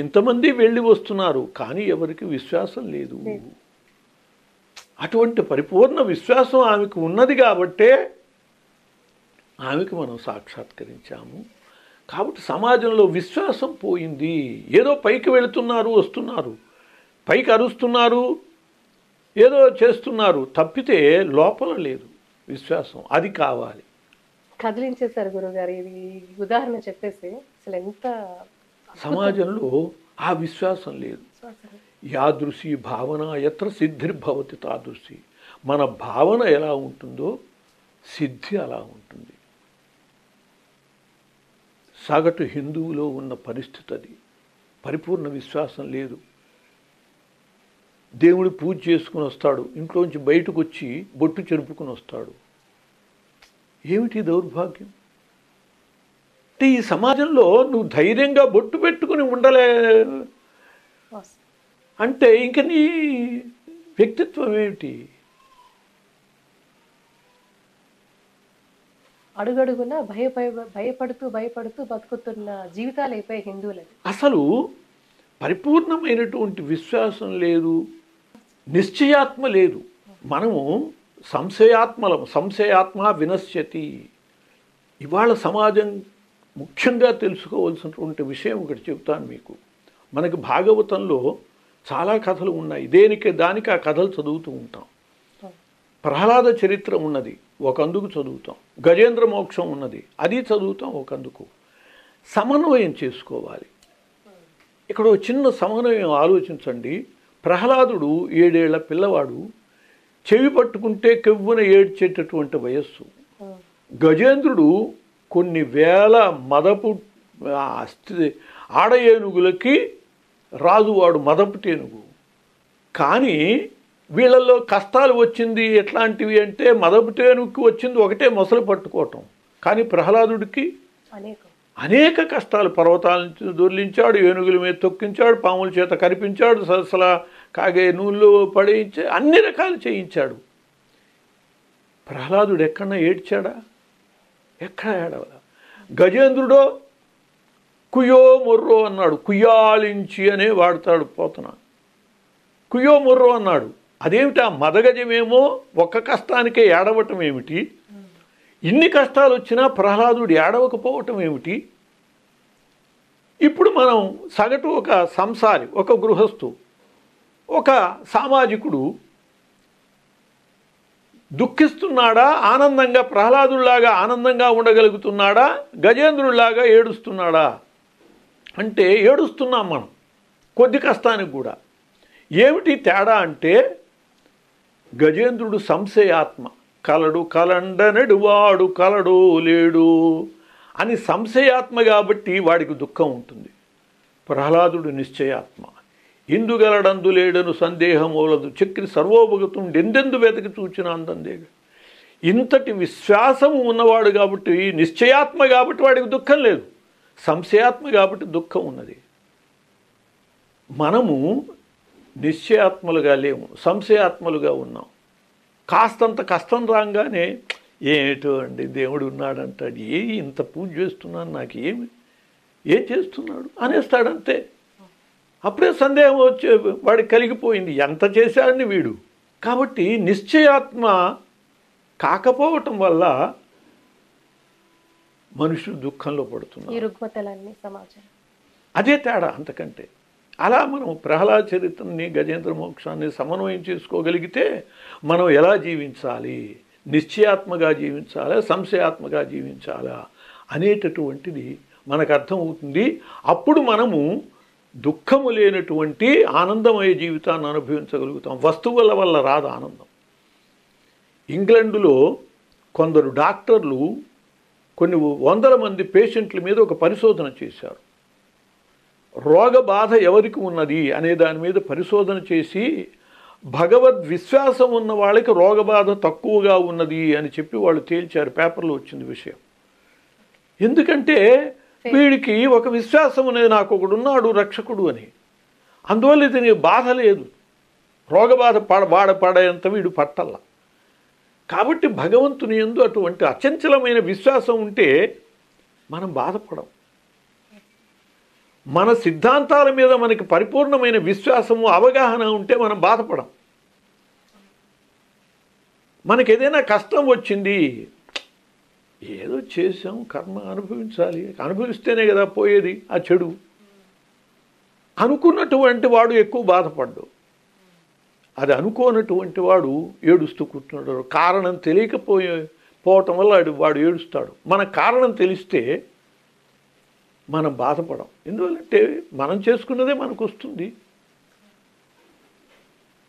S2: ఇంతమంది వెళ్ళి వస్తున్నారు కానీ ఎవరికి విశ్వాసం లేదు. అటువంటి పరిపూర్ణ విశ్వాసం ఆమెకు ఉన్నది కాబట్టే ఆమెకు మనం సాక్షాత్కరించాము. కాబట్టి సమాజంలో విశ్వాసం పోయింది. ఏదో పైకి వెళుతున్నారు, వస్తున్నారు, పైకి అరుస్తున్నారు, ఏదో చేస్తున్నారు తప్పితే లోపల లేదు విశ్వాసం. అది కావాలి.
S3: కదిలించేశారు గురుగారు. ఇది ఉదాహరణ చెప్పేసి అసలు ఎంత
S2: సమాజంలో ఆ విశ్వాసం లేదు. యాదృశి భావన ఎత్ర సిద్ధిర్భవతి తాదృశి. మన భావన ఎలా ఉంటుందో సిద్ధి అలా ఉంటుంది. సగటు హిందువులో ఉన్న పరిస్థితి అది. పరిపూర్ణ విశ్వాసం లేదు. దేవుడు పూజ చేసుకుని వస్తాడు, ఇంట్లోంచి బయటకు వచ్చి బొట్టు చెరుపుకుని వస్తాడు. ఏమిటి దౌర్భాగ్యం? అంటే ఈ సమాజంలో నువ్వు ధైర్యంగా బొట్టు పెట్టుకుని ఉండలే అంటే ఇంక నీ వ్యక్తిత్వం ఏమిటి?
S3: అడుగడుగున భయపడుతూ బతుకుతున్న జీవితాలు అయిపోయి హిందువులది.
S2: అసలు పరిపూర్ణమైనటువంటి విశ్వాసం లేదు, నిశ్చయాత్మ లేదు. మనము సంశయాత్మ వినశ్యతి. ఇవాళ సమాజం ముఖ్యంగా తెలుసుకోవాల్సినటువంటి విషయం ఒకటి చెబుతాను మీకు. మనకి భాగవతంలో చాలా కథలు ఉన్నాయి. దానికి ఆ కథలు చదువుతూ ఉంటాం. ప్రహ్లాద చరిత్ర ఉన్నది, ఒకందుకు చదువుతాం. గజేంద్ర మోక్షం ఉన్నది, అది చదువుతాం ఒకందుకు. సమన్వయం చేసుకోవాలి. ఇక్కడ చిన్న సమన్వయం ఆలోచించండి. ప్రహ్లాదుడు 7 ఏళ్ల పిల్లవాడు, చెవి పట్టుకుంటే కెవ్వున ఏడ్చేటటువంటి వయస్సు. గజేంద్రుడు కొన్ని వేల మదపు ఆడ ఏనుగులకి రాజువాడు, మదపు టేనుగు. కానీ వీళ్ళల్లో కష్టాలు వచ్చింది ఎట్లాంటివి అంటే, మదపు టేనుగుకి వచ్చింది ఒకటే, మొసలు పట్టుకోవటం. కానీ ప్రహ్లాదుడికి అనేక కష్టాలు. పర్వతాల నుంచి దొర్లించాడు, ఏనుగుల మీద తొక్కించాడు, పాముల చేత కరిపించాడు, సలసల కాగే నూళ్ళు పడేయించి అన్ని రకాలు చేయించాడు. ప్రహ్లాదుడు ఎక్కడన్నా ఏడ్చాడా? ఎక్కడ ఏడవల. గజేంద్రుడో కుయ్యో మొర్రో అన్నాడు. కుయ్యాలించి అనే వాడతాడు పోతన. కుయ్యో మొర్రో అన్నాడు. అదేమిటి? ఆ మదగజమేమో ఒక్క కష్టానికే ఏడవటం ఏమిటి? ఇన్ని కష్టాలు వచ్చినా ప్రహ్లాదుడు ఏడవకపోవటం ఏమిటి? ఇప్పుడు మనం సగటు ఒక సంసారి, ఒక గృహస్థు, ఒక సామాజికుడు దుఃఖిస్తున్నాడా? ఆనందంగా ప్రహ్లాదుడిలాగా ఆనందంగా ఉండగలుగుతున్నాడా? గజేంద్రుడిలాగా ఏడుస్తున్నాడా? అంటే ఏడుస్తున్నాం మనం కొద్ది కష్టానికి కూడా. ఏమిటి తేడా అంటే, గజేంద్రుడు సంశయాత్మ. కలడు కలండనడు వాడు కలడు లేడు అని సంశయాత్మ కాబట్టి వాడికి దుఃఖం ఉంటుంది. ప్రహ్లాదుడు నిశ్చయాత్మ. ఇందుగలడందు లేడను సందేహమూలదు చక్రి సర్వోపగతుండెందెందు వెతకి చూచిన అందందేగా. ఇంతటి విశ్వాసము ఉన్నవాడు కాబట్టి, నిశ్చయాత్మ కాబట్టి వాడికి దుఃఖం లేదు. సంశయాత్మ కాబట్టి దుఃఖం ఉన్నది. మనము నిశ్చయాత్మలుగా లేము, సంశయాత్మలుగా ఉన్నాం. కాస్తంత కష్టం రాగానే ఏమిటో అండి దేవుడు ఉన్నాడంటాడు, ఇంత పూజ చేస్తున్నాను, నాకు ఏం చేస్తున్నాడు అనేస్తాడంతే. అప్పుడే సందేహం వచ్చే వాడికి కలిగిపోయింది, ఎంత చేశాడని వీడు. కాబట్టి నిశ్చయాత్మ కాకపోవటం వల్ల మనుషులు దుఃఖంలో పడుతున్నారు. అదే తేడా, అంతకంటే. అలా మనం ప్రహ్లాద చరిత్రని, గజేంద్ర మోక్షాన్ని సమన్వయం చేసుకోగలిగితే మనం ఎలా జీవించాలి, నిశ్చయాత్మగా జీవించాలా, సంశయాత్మగా జీవించాలా అనేటటువంటిది మనకు అర్థమవుతుంది. అప్పుడు మనము దుఃఖము లేనటువంటి ఆనందమయ జీవితాన్ని అనుభవించగలుగుతాం. వస్తువుల వల్ల రాదు ఆనందం. ఇంగ్లాండులో కొందరు డాక్టర్లు కొన్ని వందల మంది పేషెంట్ల మీద ఒక పరిశోధన చేశారు. రోగ బాధ ఎవరికి ఉన్నది అనే దాని మీద పరిశోధన చేసి, భగవద్ విశ్వాసం ఉన్న వాళ్ళకి రోగబాధ తక్కువగా ఉన్నది అని చెప్పి వాళ్ళు తేల్చారు. పేపర్లో వచ్చింది విషయం. ఎందుకంటే వీడికి ఒక విశ్వాసం అనేది, నాకు ఒకడున్నాడు రక్షకుడు అని, అందువల్ల ఇతని బాధ లేదు, రోగబాధ పడేంత వీడు పట్టల్లా. కాబట్టి భగవంతుని యందు అటువంటి అచంచలమైన విశ్వాసం ఉంటే మనం బాధపడం. మన సిద్ధాంతాల మీద మనకి పరిపూర్ణమైన విశ్వాసము, అవగాహన ఉంటే మనం బాధపడం. మనకి ఏదైనా కష్టం వచ్చింది, ఏదో చేసాం, కర్మ అనుభవించాలి, అనుభవిస్తేనే కదా పోయేది ఆ చెడు అనుకున్నటువంటి వాడు ఎక్కువ బాధపడ్డు. అది అనుకోనటువంటి వాడు ఏడుస్తూ కూర్చున్నాడు. కారణం తెలియకపోవటం వల్ల వాడు ఏడుస్తాడు. మన కారణం తెలిస్తే మనం బాధపడం. ఎందువల్లంటే మనం చేసుకున్నదే మనకు వస్తుంది.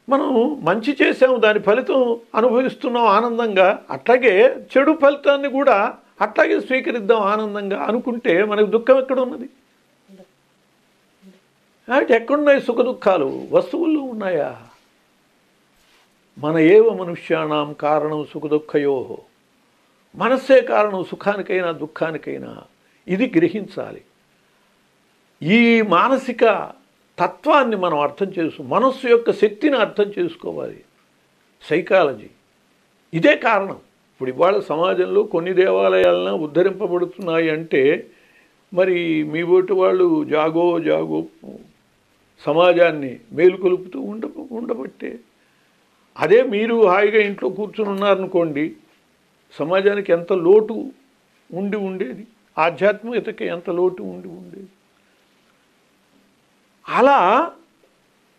S2: మనం మంచి చేసాము, దాని ఫలితం అనుభవిస్తున్నాం ఆనందంగా, అట్లాగే చెడు ఫలితాన్ని కూడా అట్లాగే స్వీకరిద్దాం ఆనందంగా అనుకుంటే మనకు దుఃఖం ఎక్కడ ఉన్నది? ఎక్కడున్నాయి సుఖ దుఃఖాలు? వస్తువుల్లో ఉన్నాయా? మన ఏవ మనుష్యాణం కారణం సుఖ దుఃఖయో, మనస్సే కారణం సుఖానికైనా దుఃఖానికైనా. ఇది గ్రహించాలి. ఈ మానసిక తత్వాన్ని మనం అర్థం మనస్సు యొక్క శక్తిని అర్థం చేసుకోవాలి. సైకాలజీ ఇదే కారణం. ఇప్పుడు ఇవాళ సమాజంలో కొన్ని దేవాలయాలను ఉద్ధరింపబడుతున్నాయి అంటే మరి మీ ఓటు వాళ్ళు జాగో సమాజాన్ని మేలుకొలుపుతూ ఉండబట్టే. అదే మీరు హాయిగా ఇంట్లో కూర్చుని ఉన్నారనుకోండి, సమాజానికి ఎంత లోటు ఉండేది, ఆధ్యాత్మికతకి ఎంత లోటు ఉండేది. అలా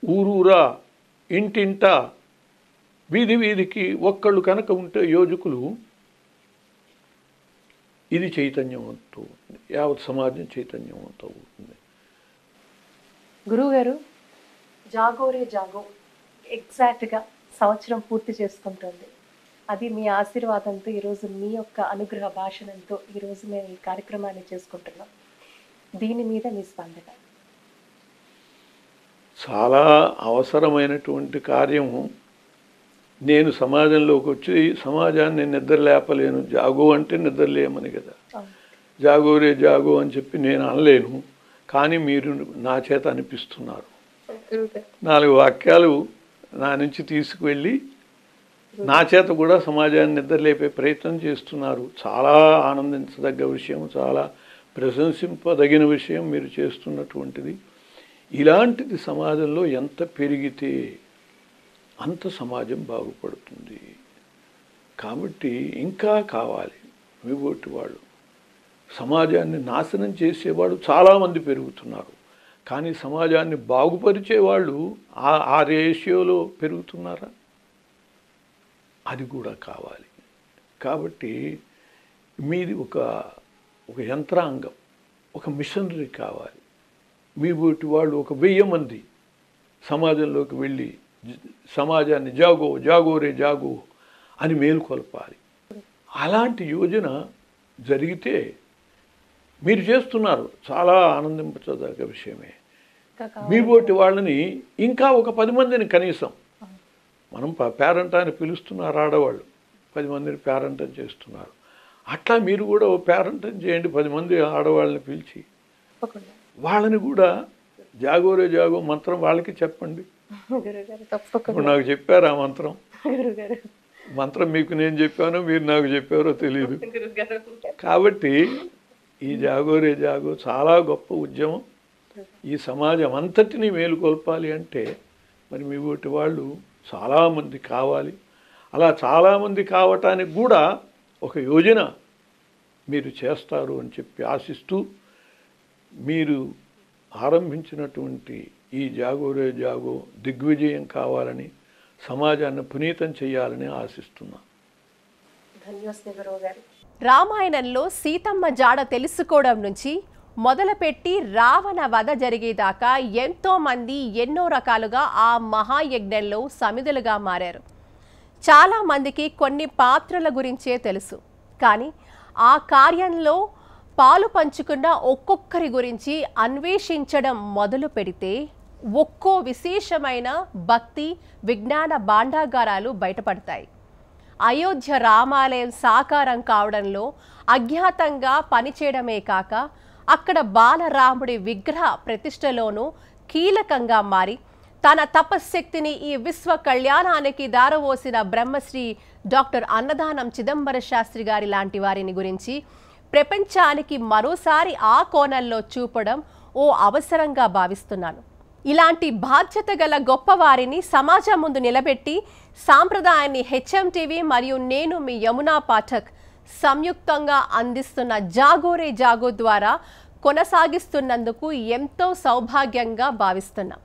S2: ఊరూరా ఇంటింట వీధికి ఒక్కళ్ళు కనుక ఉంటే యోజకులు, ఇది చైతన్యవంతం అవుతుంది, యావత్ సమాజం చైతన్యవంతం అవుతుంది.
S3: గురువుగారు, జాగోరే జాగో ఎగ్జాక్ట్గా సంవత్సరం పూర్తి చేసుకుంటుంది. అది మీ ఆశీర్వాదంతో ఈరోజు మీ యొక్క అనుగ్రహ భాషణంతో ఈరోజు మేము ఈ కార్యక్రమాన్ని చేసుకుంటున్నాం. దీని మీద మీ స్పందన?
S2: చాలా అవసరమైనటువంటి కార్యము. నేను సమాజంలోకి వచ్చి సమాజాన్ని నిద్రలేపలేను. జాగో అంటే నిద్రలేమని కదా, జాగోరే జాగో అని చెప్పి నేను అనలేను. కానీ మీరు నా చేత అనిపిస్తున్నారు. 4 వాక్యాలు నా నుంచి తీసుకువెళ్ళి నా చేత కూడా సమాజాన్ని నిద్రలేపే ప్రయత్నం చేస్తున్నారు. చాలా ఆనందించదగ్గ విషయం, చాలా ప్రశంసింపదగిన విషయం మీరు చేస్తున్నటువంటిది. ఇలాంటిది సమాజంలో ఎంత పెరిగితే అంత సమాజం బాగుపడుతుంది. కాబట్టి ఇంకా కావాలి. మీ ఓటి వాళ్ళు సమాజాన్ని నాశనం చేసేవాడు చాలామంది పెరుగుతున్నారు, కానీ సమాజాన్ని బాగుపరిచేవాళ్ళు ఆ రేషియోలో పెరుగుతున్నారా? అది కూడా కావాలి. కాబట్టి మీది ఒక యంత్రాంగం, ఒక మిషనరీ కావాలి. మీ ఓటి వాళ్ళు ఒక 1000 మంది సమాజంలోకి వెళ్ళి సమాజాన్ని జాగోరే జాగో అని మేలుకొల్పాలి. అలాంటి యోజన జరిగితే మీరు చేస్తున్నారు, చాలా ఆనందించదగ్గ విషయమే. మీ ఓటి వాళ్ళని ఇంకా ఒక 10 మందిని కనీసం, మనం పేరెంట్ అని పిలుస్తున్నారు ఆడవాళ్ళు, 10 మందిని పేరెంట్ అని చేస్తున్నారు. అట్లా మీరు కూడా ఓ పేరెంట్ అని చేయండి, 10 మంది ఆడవాళ్ళని పిలిచి వాళ్ళని కూడా జాగోరే జాగో మంత్రం వాళ్ళకి చెప్పండి. ఇప్పుడు నాకు చెప్పారు ఆ మంత్రం. మంత్రం మీకు నేను చెప్పానో మీరు నాకు చెప్పారో తెలియదు. కాబట్టి ఈ జాగోరే జాగో చాలా గొప్ప ఉద్యమం. ఈ సమాజం అంతటినీ మేలుకొల్పాలి అంటే మరి మీ ఓటి వాళ్ళు చాలామంది కావాలి. అలా చాలామంది కావటానికి కూడా ఒక యోజన మీరు చేస్తారు అని చెప్పి ఆశిస్తూ, మీరు ఆరంభించినటువంటి ఈ జాగోరే జాగో దిగ్విజయం కావాలని, సమాజాన్ని పునీతం చేయాలని ఆశిస్తున్నా.
S1: రామాయణంలో సీతమ్మ జాడ తెలుసుకోవడం నుంచి మొదలుపెట్టి రావణ వధ జరిగేదాకా ఎంతో మంది ఎన్నో రకాలుగా ఆ మహాయజ్ఞంలో సమిధులుగా మారారు. చాలా మందికి కొన్ని పాత్రల గురించే తెలుసు, కానీ ఆ కార్యంలో పాలు పంచుకున్న ఒక్కొక్కరి గురించి అన్వేషించడం మొదలు పెడితే ఒక్కో విశేషమైన భక్తి విజ్ఞాన భాండాగారాలు బయటపడతాయి. అయోధ్య రామాలయం సాకారం కావడంలో అజ్ఞాతంగా పనిచేయడమే కాక అక్కడ బాలరాముడి విగ్రహ ప్రతిష్టలోనూ కీలకంగా మారి తన తపశ్శక్తిని ఈ విశ్వ కళ్యాణానికి దారవోసిన బ్రహ్మశ్రీ డాక్టర్ అన్నదానం చిదంబర శాస్త్రి గారి లాంటి వారిని గురించి ప్రపంచానికి మరోసారి ఆ కోణంలో చూపడం ఓ అవసరంగా భావిస్తున్నాను. ఇలాంటి బాధ్యత గల గొప్పవారిని సమాజం ముందు నిలబెట్టి సాంప్రదాయాన్ని హెచ్ఎంటీవీ మరియు నేను మీ యమునా పాఠక్ సంయుక్తంగా అందిస్తున్న జాగోరే జాగో ద్వారా కొనసాగిస్తున్నందుకు ఎంతో సౌభాగ్యంగా భావిస్తున్నాం.